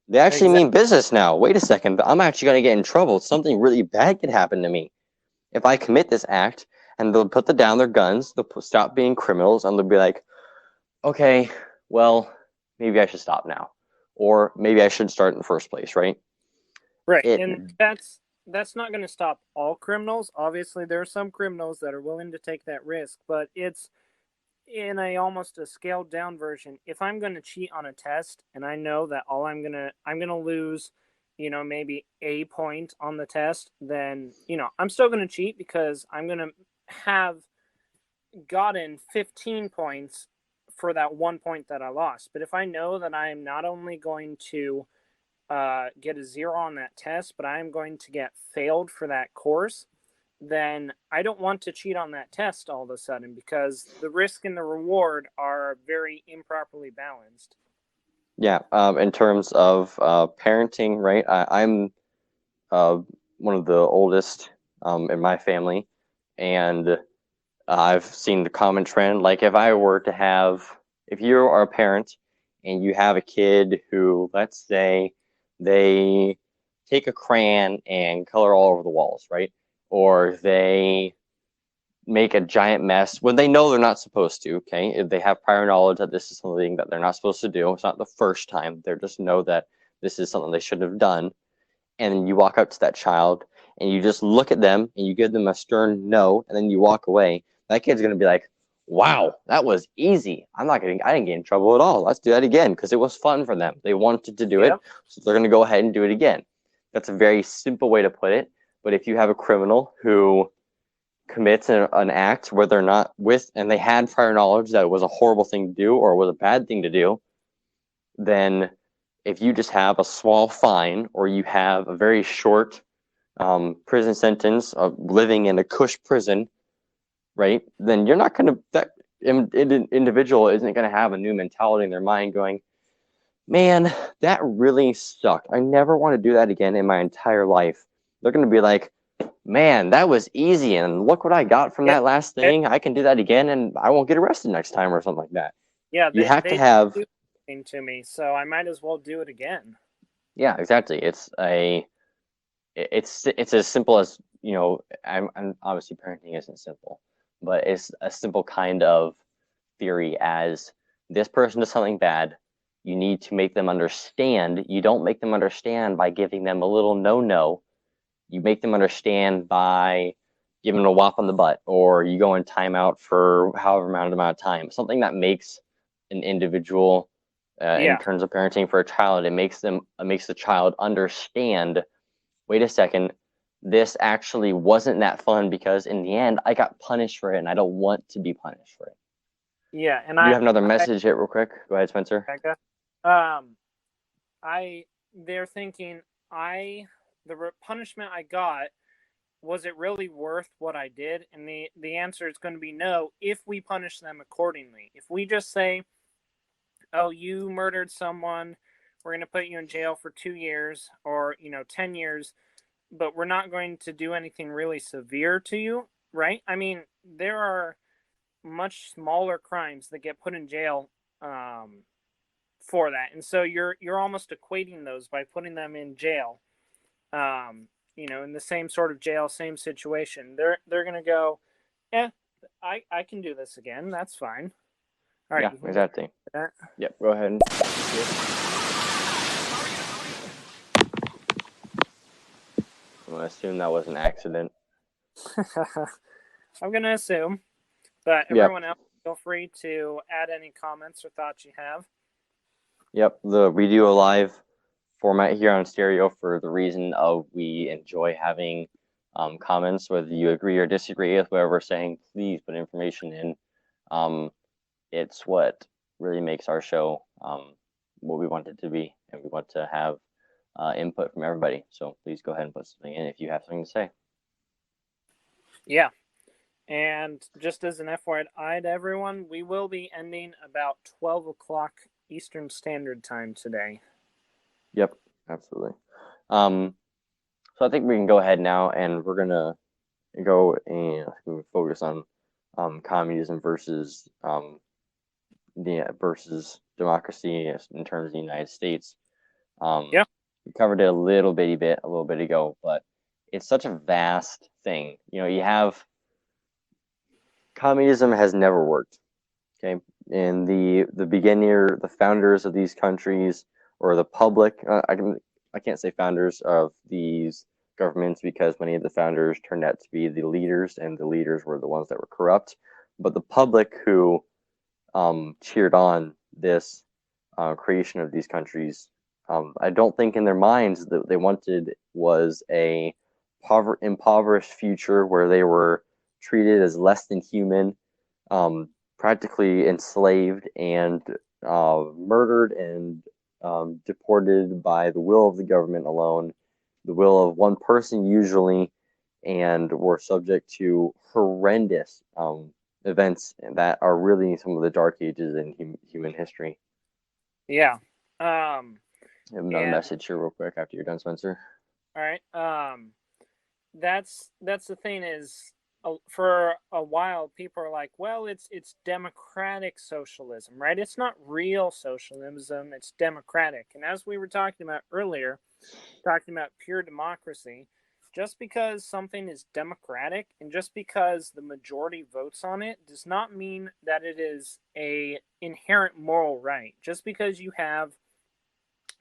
they actually mean business now. Wait a second, I'm actually going to get in trouble. Something really bad could happen to me if I commit this act. And they'll put down their guns, they'll stop being criminals, and they'll be like, okay, well, maybe I should stop now. Or maybe I should start in the first place, right? Right, and that's not going to stop all criminals. Obviously, there are some criminals that are willing to take that risk, but it's in almost a scaled down version. If I'm going to cheat on a test and I know that I'm going to lose, maybe a point on the test, then, I'm still going to cheat because I'm going to have gotten 15 points for that 1 point that I lost. But if I know that I am not only going to get a 0 on that test, but I'm going to get failed for that course, then I don't want to cheat on that test all of a sudden, because the risk and the reward are very improperly balanced. Yeah, in terms of parenting, right? I'm one of the oldest in my family, and I've seen the common trend. Like, if you are a parent and you have a kid who, let's say, they take a crayon and color all over the walls, right? Or they make a giant mess when they know they're not supposed to, okay? If they have prior knowledge that this is something that they're not supposed to do, it's not the first time. They just know that this is something they shouldn't have done. And you walk up to that child and you just look at them and you give them a stern no, and then you walk away. That kid's gonna be like, "Wow, that was easy. I didn't get in trouble at all. Let's do that again," because it was fun for them. They wanted to do it, Yep. so they're gonna go ahead and do it again. That's a very simple way to put it. But if you have a criminal who commits an act where they're not with, and they had prior knowledge that it was a horrible thing to do or was a bad thing to do, then if you just have a small fine or you have a very short prison sentence of living in a cush prison, right? Then you're not going to, that individual isn't going to have a new mentality in their mind going, "Man, that really sucked. I never want to do that again in my entire life." They're going to be like, "Man, that was easy, and look what I got from Yeah. that last thing. I can do that again, and I won't get arrested next time," or something like that. Yeah, You have to they have, do something to me, so I might as well do it again. yeah, exactly. It's as simple as, I'm obviously parenting isn't simple, but it's a simple kind of theory as this person does something bad. You need to make them understand. You don't make them understand by giving them a little no. You make them understand by giving them a whop on the butt, or you go in timeout for however amount of time. Something that makes an individual, in Yeah. terms of parenting for a child, it makes the child understand. Wait a second, this actually wasn't that fun because in the end I got punished for it, and I don't want to be punished for it. Yeah, and You have another message here, real quick. Go ahead, Spencer. They're thinking, punishment I got, was it really worth what I did? And the answer is going to be no, if we punish them accordingly. If we just say, "Oh, you murdered someone, we're going to put you in jail for 2 years or 10 years, but we're not going to do anything really severe to you," right? I mean, there are much smaller crimes that get put in jail for that, and so you're almost equating those by putting them in jail. In the same sort of jail, same situation. They're gonna go, "Yeah, I can do this again. That's fine." All right. Yeah, exactly. Yep. Go ahead. I'm gonna assume that was an accident. I'm gonna assume, but everyone else, feel free to add any comments or thoughts you have. Yep, we do a live format here on Stereo for the reason of we enjoy having comments, whether you agree or disagree with whatever we're saying. Please put information in. It's what really makes our show what we want it to be, and we want to have input from everybody. So please go ahead and put something in if you have something to say. Yeah. And just as an FYI to everyone, we will be ending about 12 o'clock Eastern Standard Time today. Yep, absolutely. So I think we can go ahead now, and we're gonna go and focus on communism versus versus democracy in terms of the United States. Yeah. We covered it a little bit ago, but it's such a vast thing. You have communism has never worked. Okay, and the beginner, the founders of these countries, or the public, I can't say founders of these governments because many of the founders turned out to be the leaders, and the leaders were the ones that were corrupt. But the public who cheered on this creation of these countries, I don't think in their minds that they wanted was a impoverished future where they were treated as less than human, practically enslaved and murdered and deported by the will of the government alone, the will of one person usually, and were subject to horrendous events that are really some of the dark ages in human history. Yeah. I have another And message here real quick after you're done, Spencer. all right. That's the thing is, for a while people are like, well, it's democratic socialism, right? It's not real socialism, it's democratic. And as we were talking about earlier, talking about pure democracy, just because something is democratic and just because the majority votes on it does not mean that it is a inherent moral right. Just because you have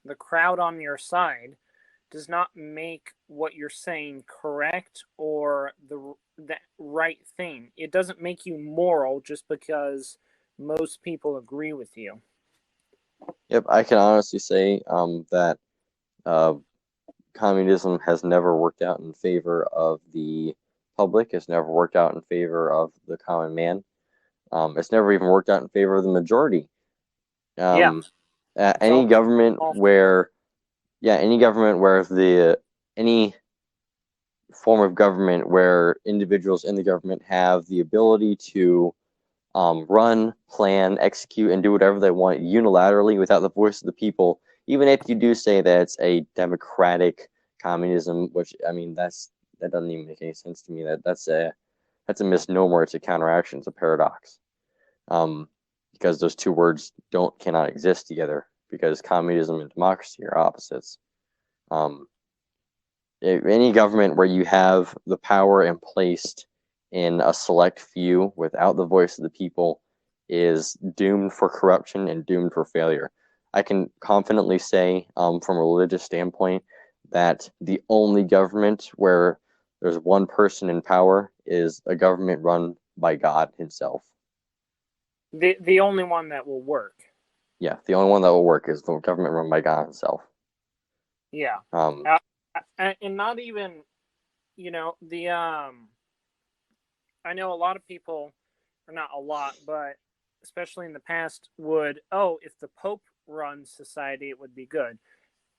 the crowd on your side does not make what you're saying correct or the right thing. It doesn't make you moral just because most people agree with you. Yep, I can honestly say that communism has never worked out in favor of the public. It's never worked out in favor of the common man. It's never even worked out in favor of the majority. Yeah. Any government where, any form of government where individuals in the government have the ability to run, plan, execute, and do whatever they want unilaterally without the voice of the people, even if you do say that it's a democratic communism, which that doesn't even make any sense to me. That's a misnomer. It's a counteraction. It's a paradox. Because those two words cannot exist together, because communism and democracy are opposites. Any government where you have the power and placed in a select few without the voice of the people is doomed for corruption and doomed for failure. I can confidently say, from a religious standpoint, that the only government where there's one person in power is a government run by God himself. The only one that will work. Yeah, the only one that will work is the government run by God himself. Yeah. And not even, I know a lot of people, or not a lot, but especially in the past, if the Pope runs society, it would be good,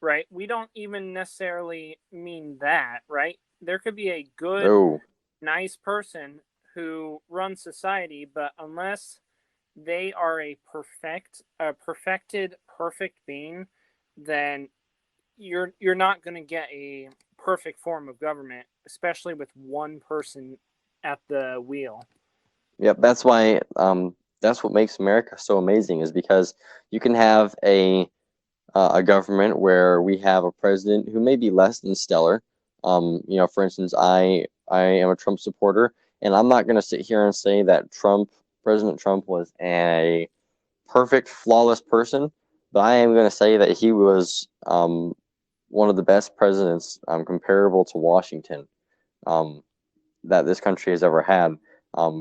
right? We don't even necessarily mean that, right? There could be a good, nice person who runs society, but unless they are a perfected, perfect being, then you're not going to get a perfect form of government, especially with one person at the wheel. Yep, that's why that's what makes America so amazing, is because you can have a government where we have a president who may be less than stellar. For instance, I am a Trump supporter, and I'm not going to sit here and say that President Trump was a perfect, flawless person, but I am going to say that he was one of the best presidents, comparable to Washington, that this country has ever had,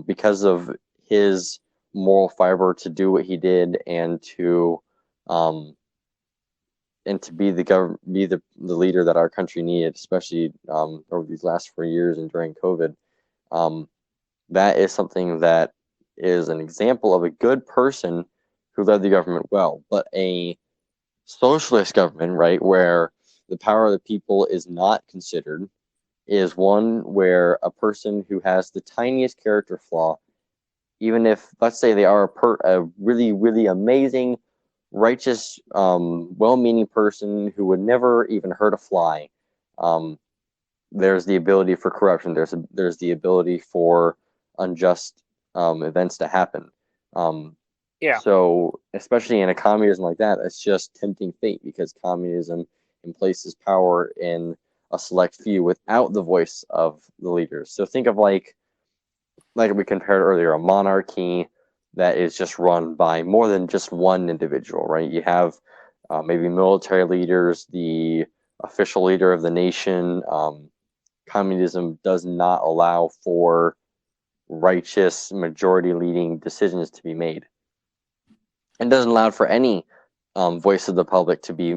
because of his moral fiber to do what he did and to be the leader that our country needed, especially over these last 4 years and during COVID. That is something that is an example of a good person who led the government well. But a socialist government, right, where the power of the people is not considered, is one where a person who has the tiniest character flaw, even if, let's say, they are a really, really amazing, righteous, well-meaning person who would never even hurt a fly, there's the ability for corruption. There's the ability for unjust events to happen. Yeah. So, especially in a communism like that, it's just tempting fate, because communism places power in a select few without the voice of the leaders. So think of like we compared earlier, a monarchy that is just run by more than just one individual, right? You have maybe military leaders, the official leader of the nation. Communism does not allow for righteous majority leading decisions to be made. It doesn't allow for any voice of the public to be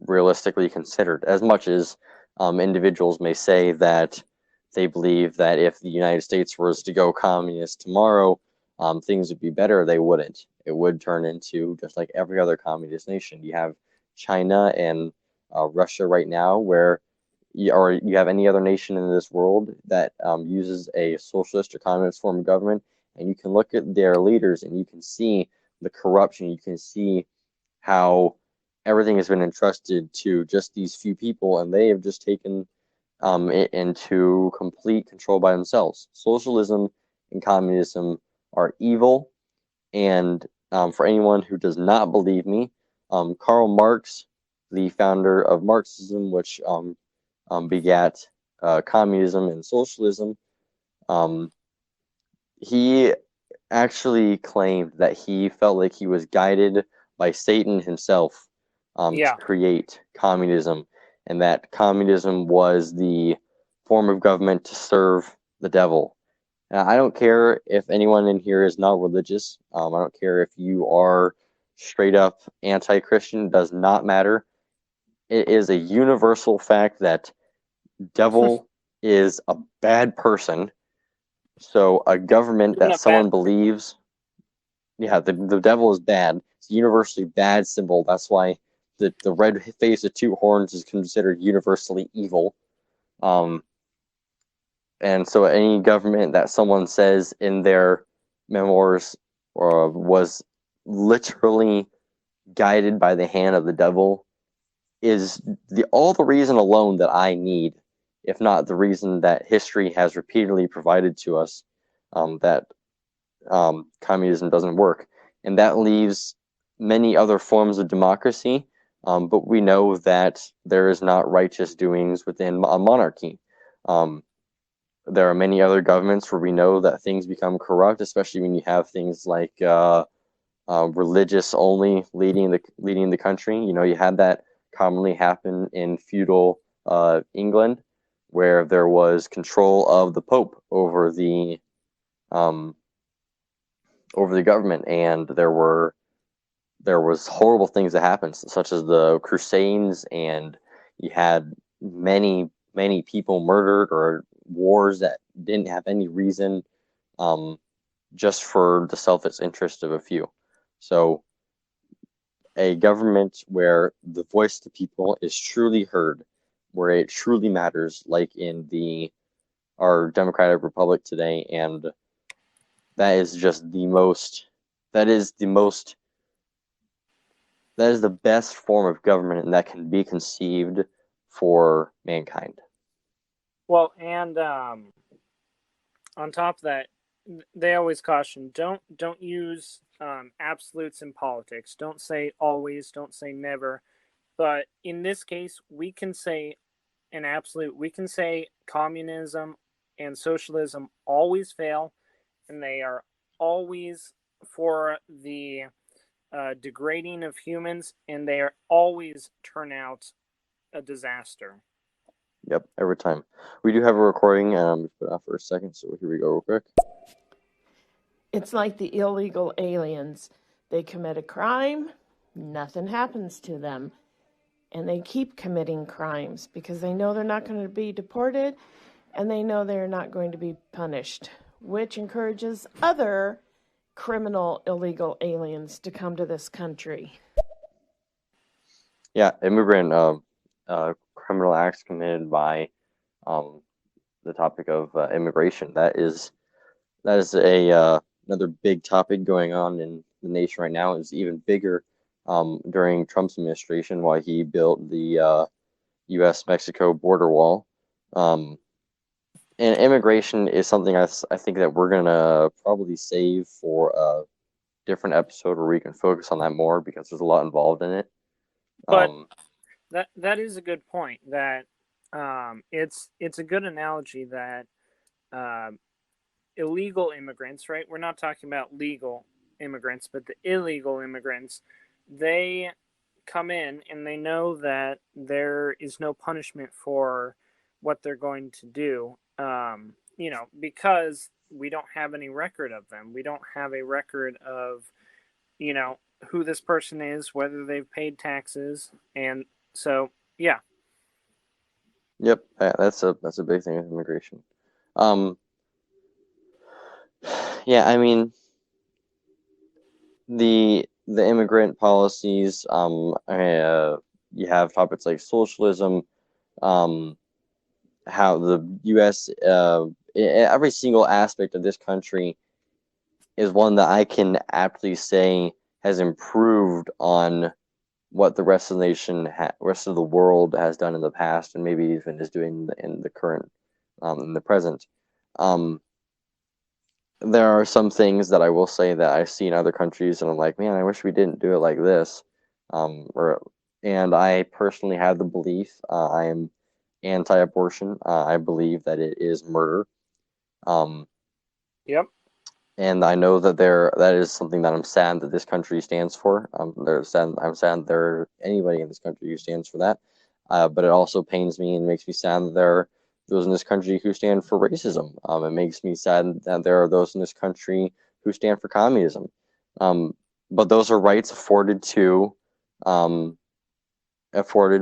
realistically considered, as much as individuals may say that they believe that if the United States was to go communist tomorrow, things would be better. They wouldn't. It would turn into just like every other communist nation. You have China and Russia right now, where or you have any other nation in this world that uses a socialist or communist form of government, and you can look at their leaders and you can see the corruption, you can see how everything has been entrusted to just these few people, and they have just taken it into complete control by themselves. Socialism and communism are evil, and for anyone who does not believe me, Karl Marx, the founder of Marxism, which begat communism and socialism, he actually claimed that he felt like he was guided by Satan himself to create communism, and that communism was the form of government to serve the devil. I don't care if anyone in here is not religious. I don't care if you are straight up anti-Christian. Does not matter. It is a universal fact that devil is a bad person. So a government that someone believes, the devil is bad. It's a universally bad symbol. That's why the red face of two horns is considered universally evil. And so any government that someone says in their memoirs was literally guided by the hand of the devil is all the reason alone that I need, if not the reason that history has repeatedly provided to us, that communism doesn't work. And that leaves many other forms of democracy, but we know that there is not righteous doings within a monarchy. There are many other governments where we know that things become corrupt, especially when you have things like religious only leading the country. You had that commonly happen in feudal England, where there was control of the Pope over the government, and there was horrible things that happened, such as the Crusades, and you had many people murdered, or wars that didn't have any reason, just for the selfish interest of a few. So a government where the voice of the people is truly heard, where it truly matters, like in our democratic republic today, and that is the best form of government, and that can be conceived for mankind. Well, and on top of that, they always caution, don't use absolutes in politics. Don't say always, don't say never. But in this case, we can say an absolute. We can say communism and socialism always fail, and they are always for the degrading of humans, and they are always turn out a disaster. Yep, every time. We do have a recording, put it off for a second, so here we go real quick. It's like the illegal aliens. They commit a crime, nothing happens to them. And they keep committing crimes because they know they're not going to be deported, and they know they're not going to be punished, which encourages other criminal illegal aliens to come to this country. Yeah, immigrant criminal acts committed by the topic of immigration. That is a another big topic going on in the nation right now. It's even bigger during Trump's administration, while he built the U.S.-Mexico border wall. And immigration is something I think that we're gonna probably save for a different episode where we can focus on that more, because there's a lot involved in it. But that is a good point. That it's a good analogy that illegal immigrants, right? We're not talking about legal immigrants, but the illegal immigrants, they come in and they know that there is no punishment for what they're going to do, because we don't have any record of them. We don't have a record of, who this person is, whether they've paid taxes, and so yeah. Yep, that's a big thing with immigration. Yeah, I mean, the immigrant policies you have topics like socialism, how the U.S. Every single aspect of this country is one that I can aptly say has improved on what the rest of the nation, rest of the world has done in the past, and maybe even is doing in the current, in the present. There are some things that I will say that I see in other countries, and I'm like, man, I wish we didn't do it like this. And I personally have the belief, I am anti-abortion. I believe that it is murder. Yep. And I know that that is something that I'm sad that this country stands for. I'm sad there anybody in this country who stands for that. But it also pains me and makes me sad that there are those in this country who stand for racism. It makes me sad that there are those in this country who stand for communism. But those are rights afforded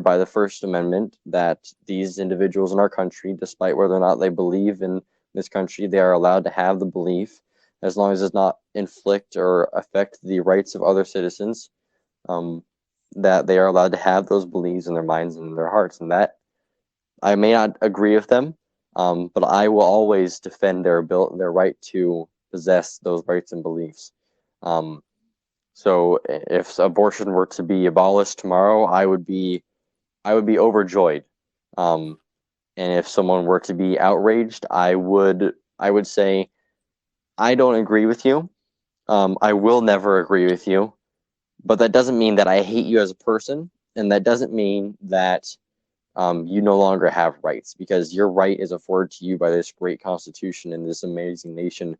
by the First Amendment, that these individuals in our country, despite whether or not they believe in this country, they are allowed to have the belief, as long as it does not inflict or affect the rights of other citizens, that they are allowed to have those beliefs in their minds and in their hearts. And that I may not agree with them, but I will always defend their right to possess those rights and beliefs. So if abortion were to be abolished tomorrow, I would be overjoyed. And if someone were to be outraged, I would say, I don't agree with you. I will never agree with you, but that doesn't mean that I hate you as a person, and that doesn't mean that you no longer have rights, because your right is afforded to you by this great Constitution and this amazing nation,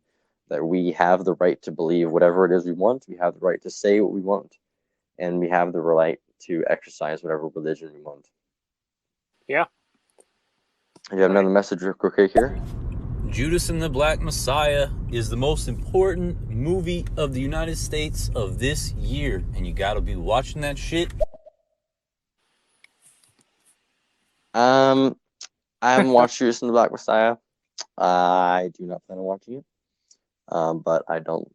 that we have the right to believe whatever it is we want. We have the right to say what we want, and we have the right to exercise whatever religion we want. Yeah. You have another message real quick here? Judas and the Black Messiah is the most important movie of the United States of this year, and you gotta be watching that shit. I haven't watched Judas and the Black Messiah. I do not plan on watching it. But I don't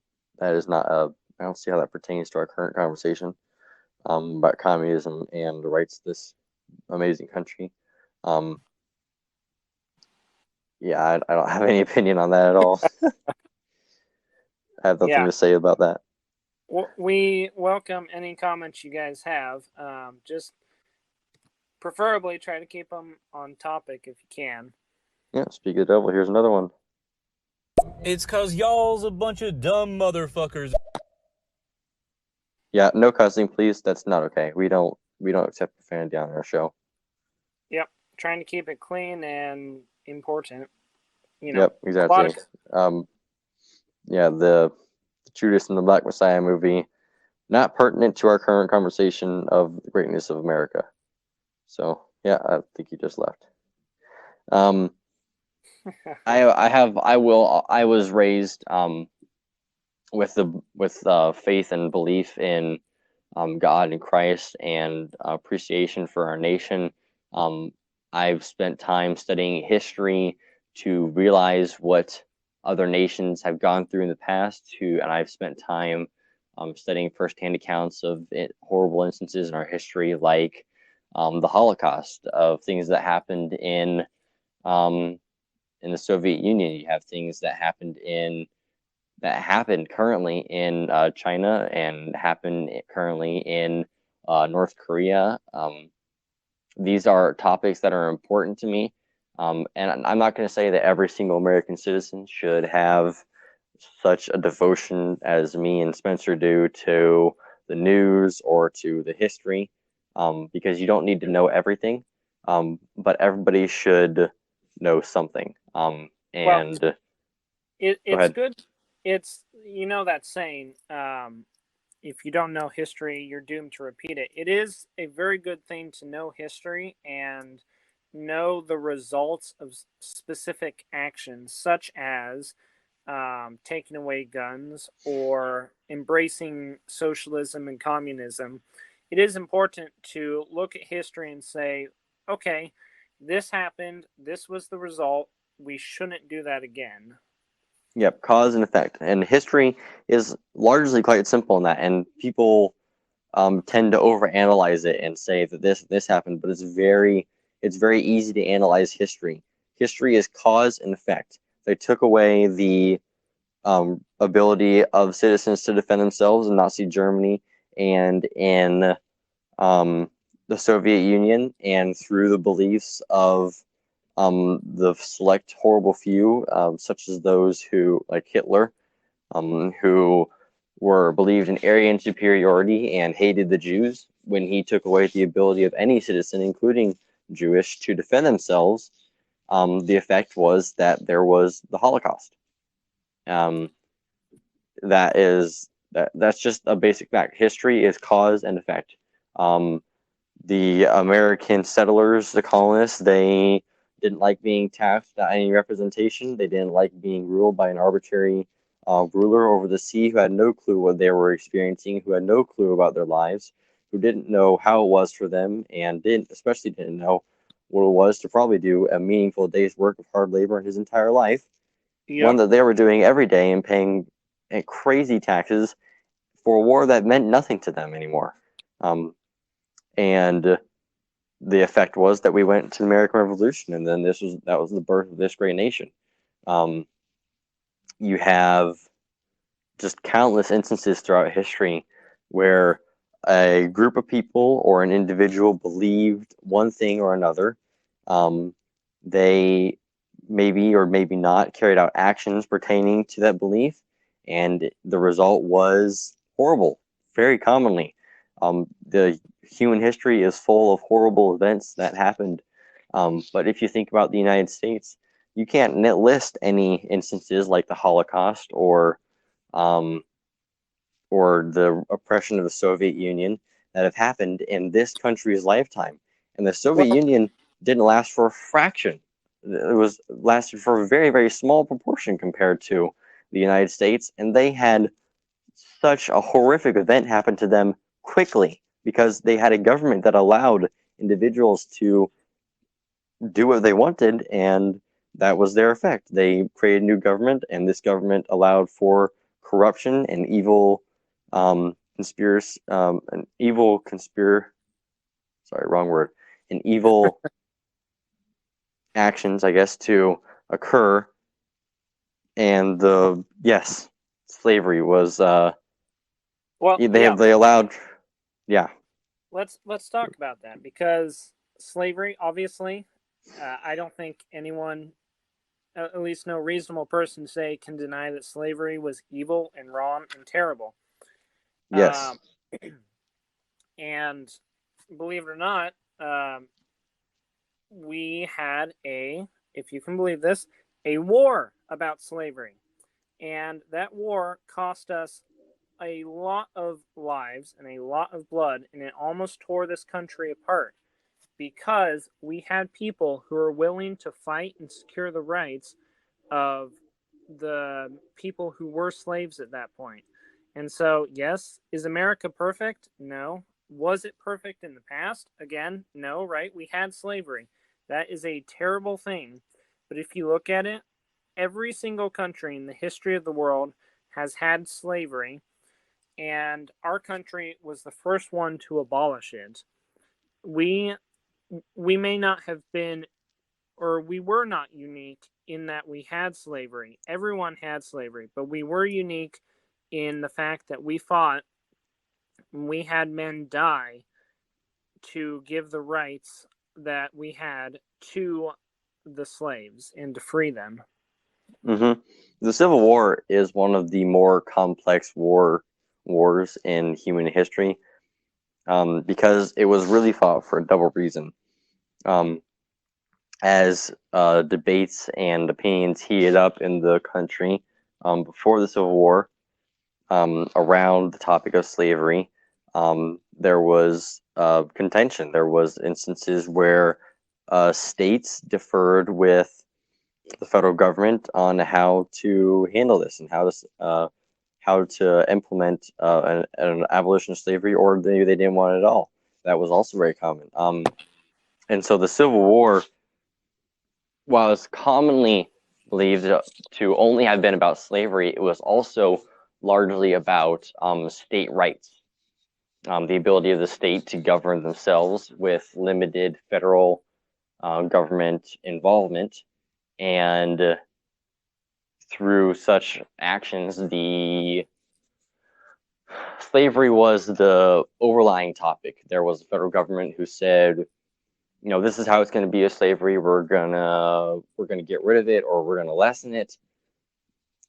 see how that pertains to our current conversation about communism and the rights of this amazing country. Yeah, I don't have any opinion on that at all. I have nothing to say about that. We welcome any comments you guys have. Just preferably try to keep them on topic if you can. Yeah, speak of the devil, here's another one. It's cause y'all's a bunch of dumb motherfuckers. Yeah, no cussing, please. That's not okay. We don't accept profanity on our show. Yep, trying to keep it clean and important. You know. Yep, exactly. Yeah, the Judas and the Black Messiah movie, not pertinent to our current conversation of the greatness of America. So yeah, I think he just left. I was raised with faith and belief in God and Christ, and appreciation for our nation. I've spent time studying history to realize what other nations have gone through in the past, and I've spent time studying firsthand accounts of horrible instances in our history, like the Holocaust, of things that happened in the Soviet Union. You have things that happened currently in China, and happen currently in North Korea. These are topics that are important to me. And I'm not going to say that every single American citizen should have such a devotion as me and Spencer do to the news or to the history, because you don't need to know everything, but everybody should know something. It's good. It's, that saying, if you don't know history, you're doomed to repeat it. It is a very good thing to know history and know the results of specific actions, such as taking away guns or embracing socialism and communism. It is important to look at history and say, okay, this happened, this was the result, we shouldn't do that again. Yep, cause and effect. And history is largely quite simple in that. And people tend to overanalyze it and say that this happened, but it's very easy to analyze history. History is cause and effect. They took away the ability of citizens to defend themselves in Nazi Germany and in the Soviet Union, and through the beliefs of the select horrible few, such as those who, like Hitler, who believed in Aryan superiority and hated the Jews. When he took away the ability of any citizen, including Jewish, to defend themselves, the effect was that there was the Holocaust. That's just a basic fact. History is cause and effect. The American settlers, the colonists, they didn't like being taxed without any representation. They didn't like being ruled by an arbitrary ruler over the sea who had no clue what they were experiencing, who had no clue about their lives, who didn't know how it was for them, and especially didn't know what it was to probably do a meaningful day's work of hard labor in his entire life. Yep. One that they were doing every day and paying crazy taxes for a war that meant nothing to them anymore. And the effect was that we went to the American Revolution, and then that was the birth of this great nation. You have just countless instances throughout history where a group of people or an individual believed one thing or another. They maybe or maybe not carried out actions pertaining to that belief, and the result was horrible. Very commonly, the human history is full of horrible events that happened. But if you think about the United States, you can't list any instances like the Holocaust or the oppression of the Soviet Union that have happened in this country's lifetime. And the Soviet Union didn't last for a fraction. It lasted for a very, very small proportion compared to the United States, and they had such a horrific event happen to them quickly because they had a government that allowed individuals to do what they wanted, and that was their effect. They created a new government, and this government allowed for corruption and evil actions, I guess, to occur. And slavery was they allowed. Yeah. Let's talk about that, because slavery, obviously, I don't think anyone, at least no reasonable person, can deny that slavery was evil and wrong and terrible. Yes. And believe it or not, we had if you can believe this, a war about slavery. And that war cost us a lot of lives and a lot of blood, and it almost tore this country apart, because we had people who were willing to fight and secure the rights of the people who were slaves at that point. And so, yes, is America perfect? No. Was it perfect in the past? Again, no, right? We had slavery. That is a terrible thing. But if you look at it, every single country in the history of the world has had slavery, and our country was the first one to abolish it. We may not have been, or we were not unique in that we had slavery. Everyone had slavery, but we were unique in the fact that we fought, we had men die to give the rights that we had to the slaves and to free them. Mm-hmm. The Civil War is one of the more complex wars in human history, because it was really fought for a double reason. As debates and opinions heated up in the country before the Civil War around the topic of slavery, there was contention. There was instances where states deferred with the federal government on how to handle this and how to implement an abolition of slavery, or they didn't want it at all. That was also very common. And so the Civil War, while it's commonly believed to only have been about slavery, it was also largely about state rights. the ability of the state to govern themselves with limited federal government involvement. And through such actions, the slavery was the overlying topic. There was a federal government who said, this is how it's going to be a slavery. We're gonna get rid of it, or we're gonna lessen it.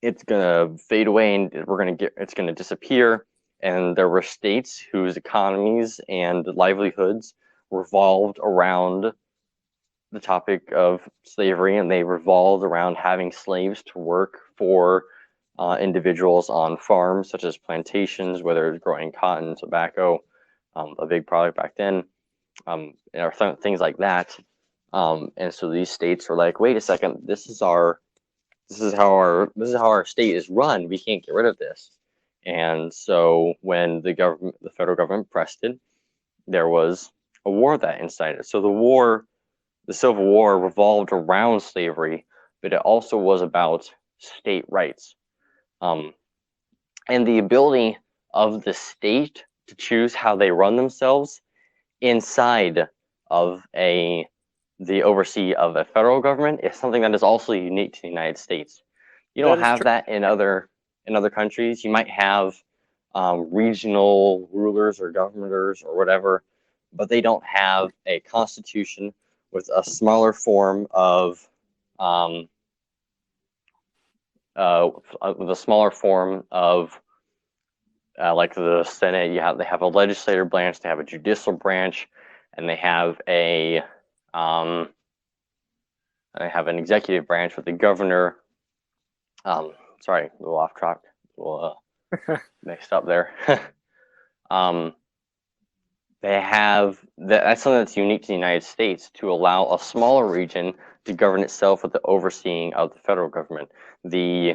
It's gonna fade away, and it's gonna disappear. And there were states whose economies and livelihoods revolved around the topic of slavery, and they revolved around having slaves to work for individuals on farms, such as plantations, whether it's growing cotton, tobacco, a big product back then, or things like that. And so these states were like, wait a second, this is how our state is run. We can't get rid of this. And so when the federal government pressed it, there was a war that incited. So the Civil War revolved around slavery, but it also was about state rights. And the ability of the state to choose how they run themselves inside of the oversee of a federal government is something that is also unique to the United States. You don't have that in other countries. You might have regional rulers or governors or whatever, but they don't have a constitution with a smaller form of like the Senate. They have a legislative branch, they have a judicial branch, and they have an executive branch with the governor. Sorry, a little off track, a little mixed up there. That's something that's unique to the United States, to allow a smaller region to govern itself with the overseeing of the federal government. The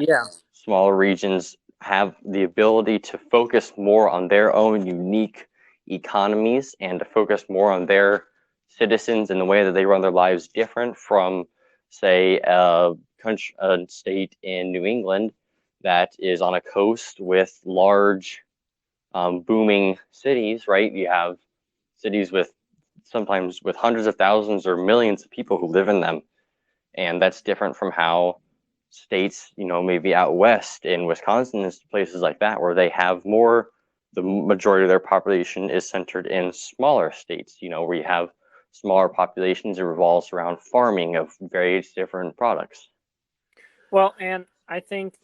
smaller regions have the ability to focus more on their own unique economies and to focus more on their citizens and the way that they run their lives, different from, say, a state in New England that is on a coast with large booming cities, right? You have cities sometimes with hundreds of thousands or millions of people who live in them. And that's different from how states, maybe out west in Wisconsin and places like that, where they have the majority of their population is centered in smaller states, where you have smaller populations. It revolves around farming of various different products. Well, and I think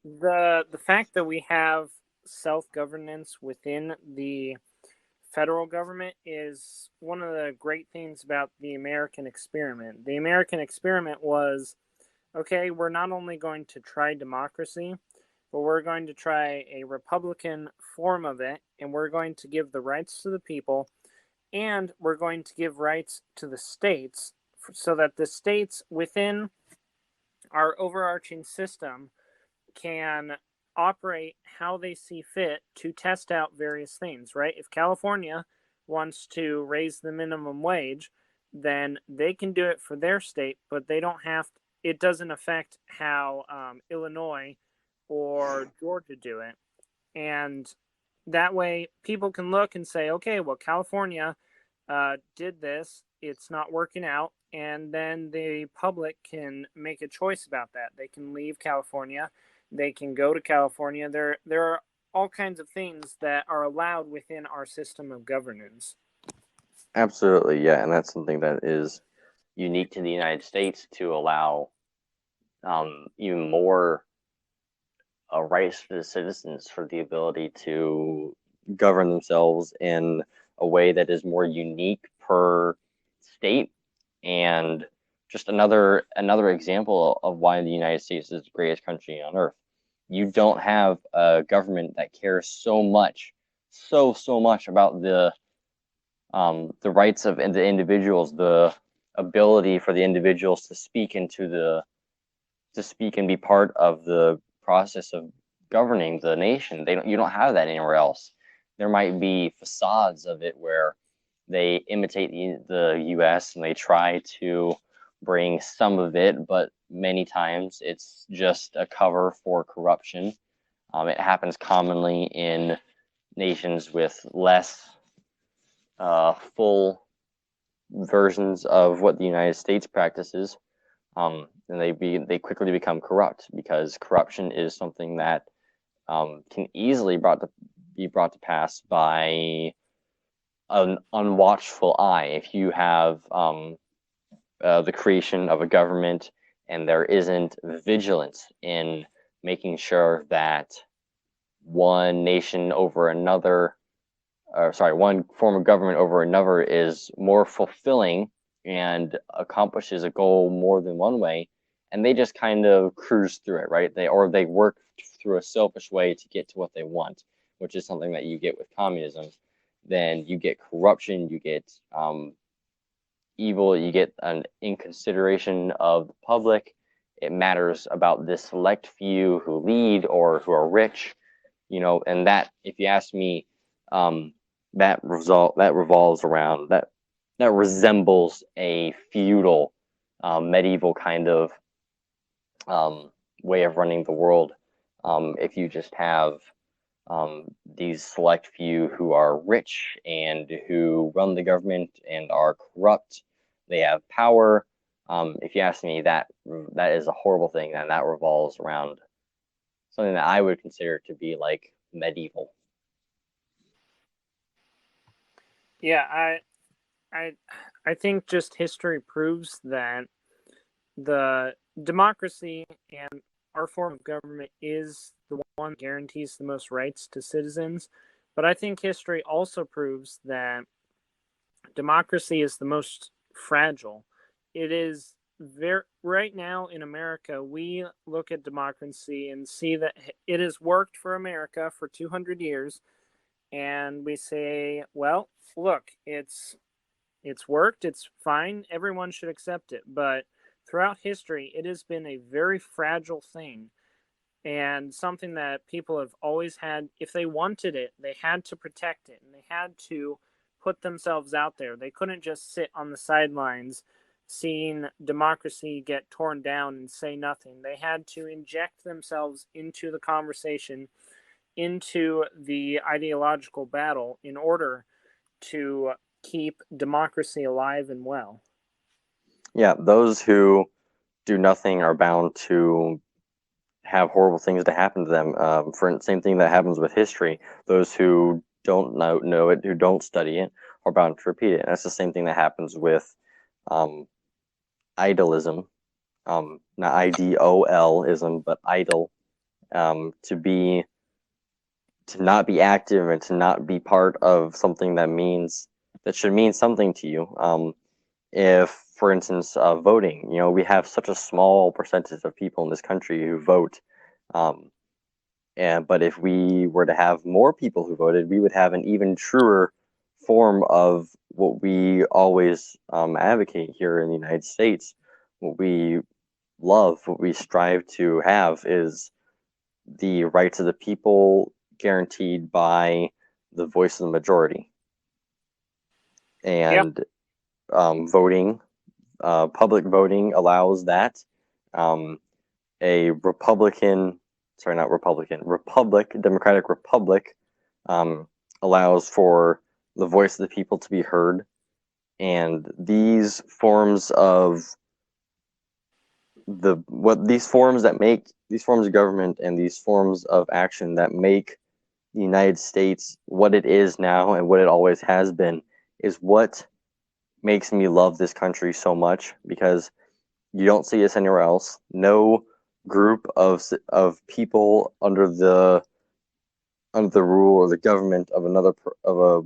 the fact that we have self-governance within the federal government is one of the great things about the American experiment. The American experiment was, okay, we're not only going to try democracy, but we're going to try a Republican form of it, and we're going to give the rights to the people, and we're going to give rights to the states so that the states within our overarching system can operate how they see fit to test out various things, right? If California wants to raise the minimum wage, then they can do it for their state, but they don't have to, it doesn't affect how Illinois or Georgia do it. And that way people can look and say, okay, well, California did this, it's not working out, and then the public can make a choice about that. They can leave California, they can go to California. There are all kinds of things that are allowed within our system of governance. Absolutely, yeah, and that's something that is unique to the United States, to allow even more rights for the citizens, for the ability to govern themselves in a way that is more unique per state. And just another example of why the United States is the greatest country on earth. You don't have a government that cares so much about the rights of the individuals, the ability for the individuals to speak and be part of the process of governing the nation. You don't have that anywhere else. There might be facades of it where they imitate the U.S. and they try to bring some of it, but many times it's just a cover for corruption. It happens commonly in nations with less full versions of what the United States practices, and they quickly become corrupt, because corruption is something that can easily be brought to pass by an unwatchful eye. If you have the creation of a government and there isn't vigilance in making sure that one nation over another, one form of government over another is more fulfilling and accomplishes a goal more than one way, and they just kind of cruise through it, right? They work through a selfish way to get to what they want, which is something that you get with communism. Then you get corruption, you get evil, you get an inconsideration of the public. It matters about this select few who lead or who are rich, and that, if you ask me, that revolves around that resembles a feudal, medieval kind of way of running the world. If you just have these select few who are rich and who run the government and are corrupt, they have power. If you ask me, that is a horrible thing, and that revolves around something that I would consider to be like medieval. Yeah, I think just history proves that the democracy and our form of government is the one that guarantees the most rights to citizens. But I think history also proves that democracy is the most fragile. It is right now in America, we look at democracy and see that it has worked for America for 200 years, and we say, well, look, it's worked, it's fine, everyone should accept it. But throughout history, it has been a very fragile thing, and something that people have always had. If they wanted it, they had to protect it, and they had to put themselves out there. They couldn't just sit on the sidelines seeing democracy get torn down and say nothing. They had to inject themselves into the conversation, into the ideological battle, in order to keep democracy alive and well. Yeah, those who do nothing are bound to have horrible things to happen to them. For the same thing that happens with history, those who don't know it, who don't study it, are bound to repeat it. And that's the same thing that happens with idolism, not IDOL-ism, but idol. To not be active and to not be part of something that should mean something to you. If, for instance, voting, we have such a small percentage of people in this country who vote. But if we were to have more people who voted, we would have an even truer form of what we always advocate here in the United States. What we love, what we strive to have, is the rights of the people guaranteed by the voice of the majority. And voting, public voting allows that. A democratic republic allows for the voice of the people to be heard. And these forms of these forms of government and these forms of action that make the United States what it is now and what it always has been is what makes me love this country so much, because you don't see this anywhere else. No group of people under the rule or the government of a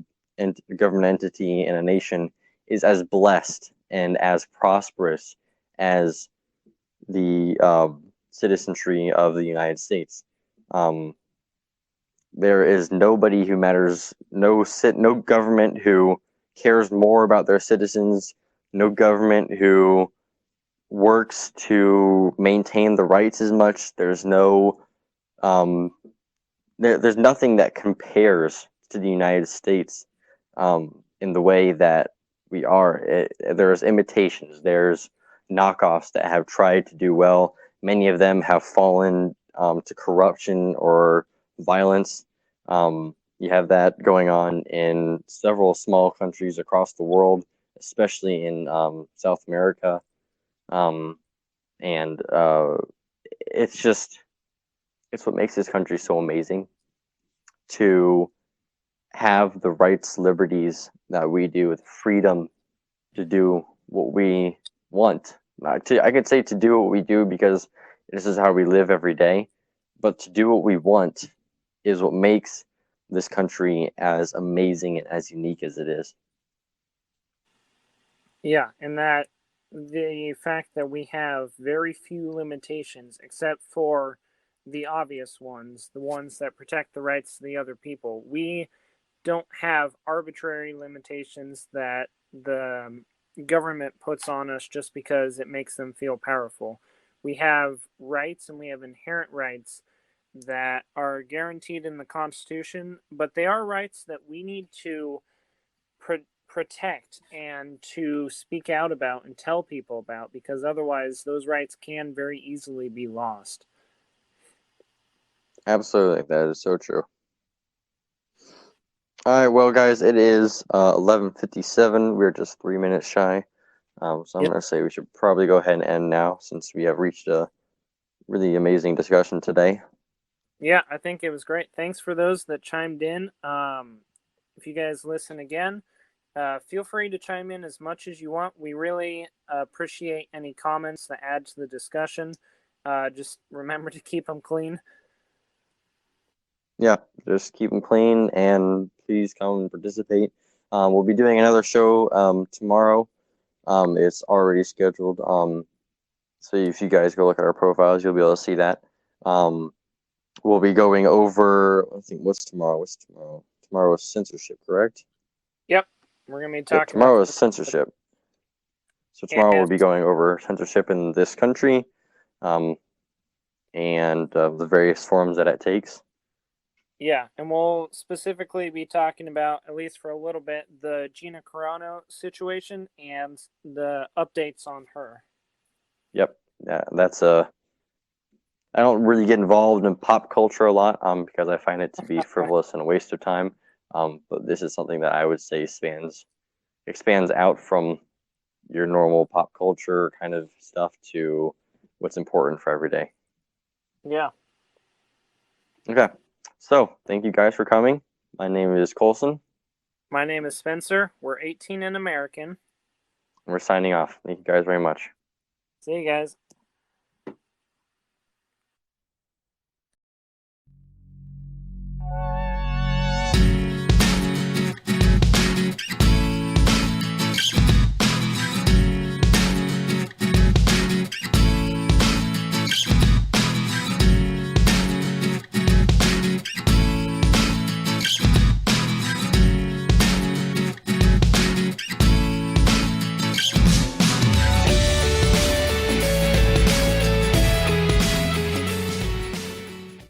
government entity in a nation is as blessed and as prosperous as the citizenry of the United States. There is nobody who matters, no government who cares more about their citizens, no government who works to maintain the rights as much. There's no there's nothing that compares to the United States in the way that we are. There's imitations, there's knockoffs that have tried to do well. Many of them have fallen to corruption or violence. You have that going on in several small countries across the world, especially in South America. And it's what makes this country so amazing to have the rights, liberties that we do, with freedom to do what we want. I could say to do what we do because this is how we live every day, but to do what we want is what makes this country as amazing and as unique as it is. Yeah, and that the fact that we have very few limitations, except for the obvious ones, the ones that protect the rights of the other people. We don't have arbitrary limitations that the government puts on us just because it makes them feel powerful. We have rights, and we have inherent rights that are guaranteed in the Constitution, but they are rights that we need to protect and to speak out about and tell people about, because otherwise those rights can very easily be lost. Absolutely, that is so true. All right, well, guys, it is 11:57. We're just 3 minutes shy. So I'm going to say we should probably go ahead and end now, since we have reached a really amazing discussion today. Yeah, I think it was great. Thanks for those that chimed in. If you guys listen again, feel free to chime in as much as you want. We really appreciate any comments that add to the discussion. Just remember to keep them clean. Yeah, just keep them clean, and please come and participate. We'll be doing another show tomorrow. It's already scheduled. So if you guys go look at our profiles, you'll be able to see that. We'll be going over, I think, what's tomorrow? Tomorrow is censorship, correct? Yep, we're going to be talking tomorrow about is censorship. So tomorrow we'll be going over censorship in this country, and the various forms that it takes. Yeah, and we'll specifically be talking about, at least for a little bit, the Gina Carano situation and the updates on her. Yep, yeah, that's a. I don't really get involved in pop culture a lot, because I find it to be frivolous and a waste of time. But this is something that I would say expands out from your normal pop culture kind of stuff to what's important for every day. Yeah. Okay, so thank you guys for coming. My name is Colson. My name is Spencer. We're 18 and American. We're signing off. Thank you guys very much. See you guys.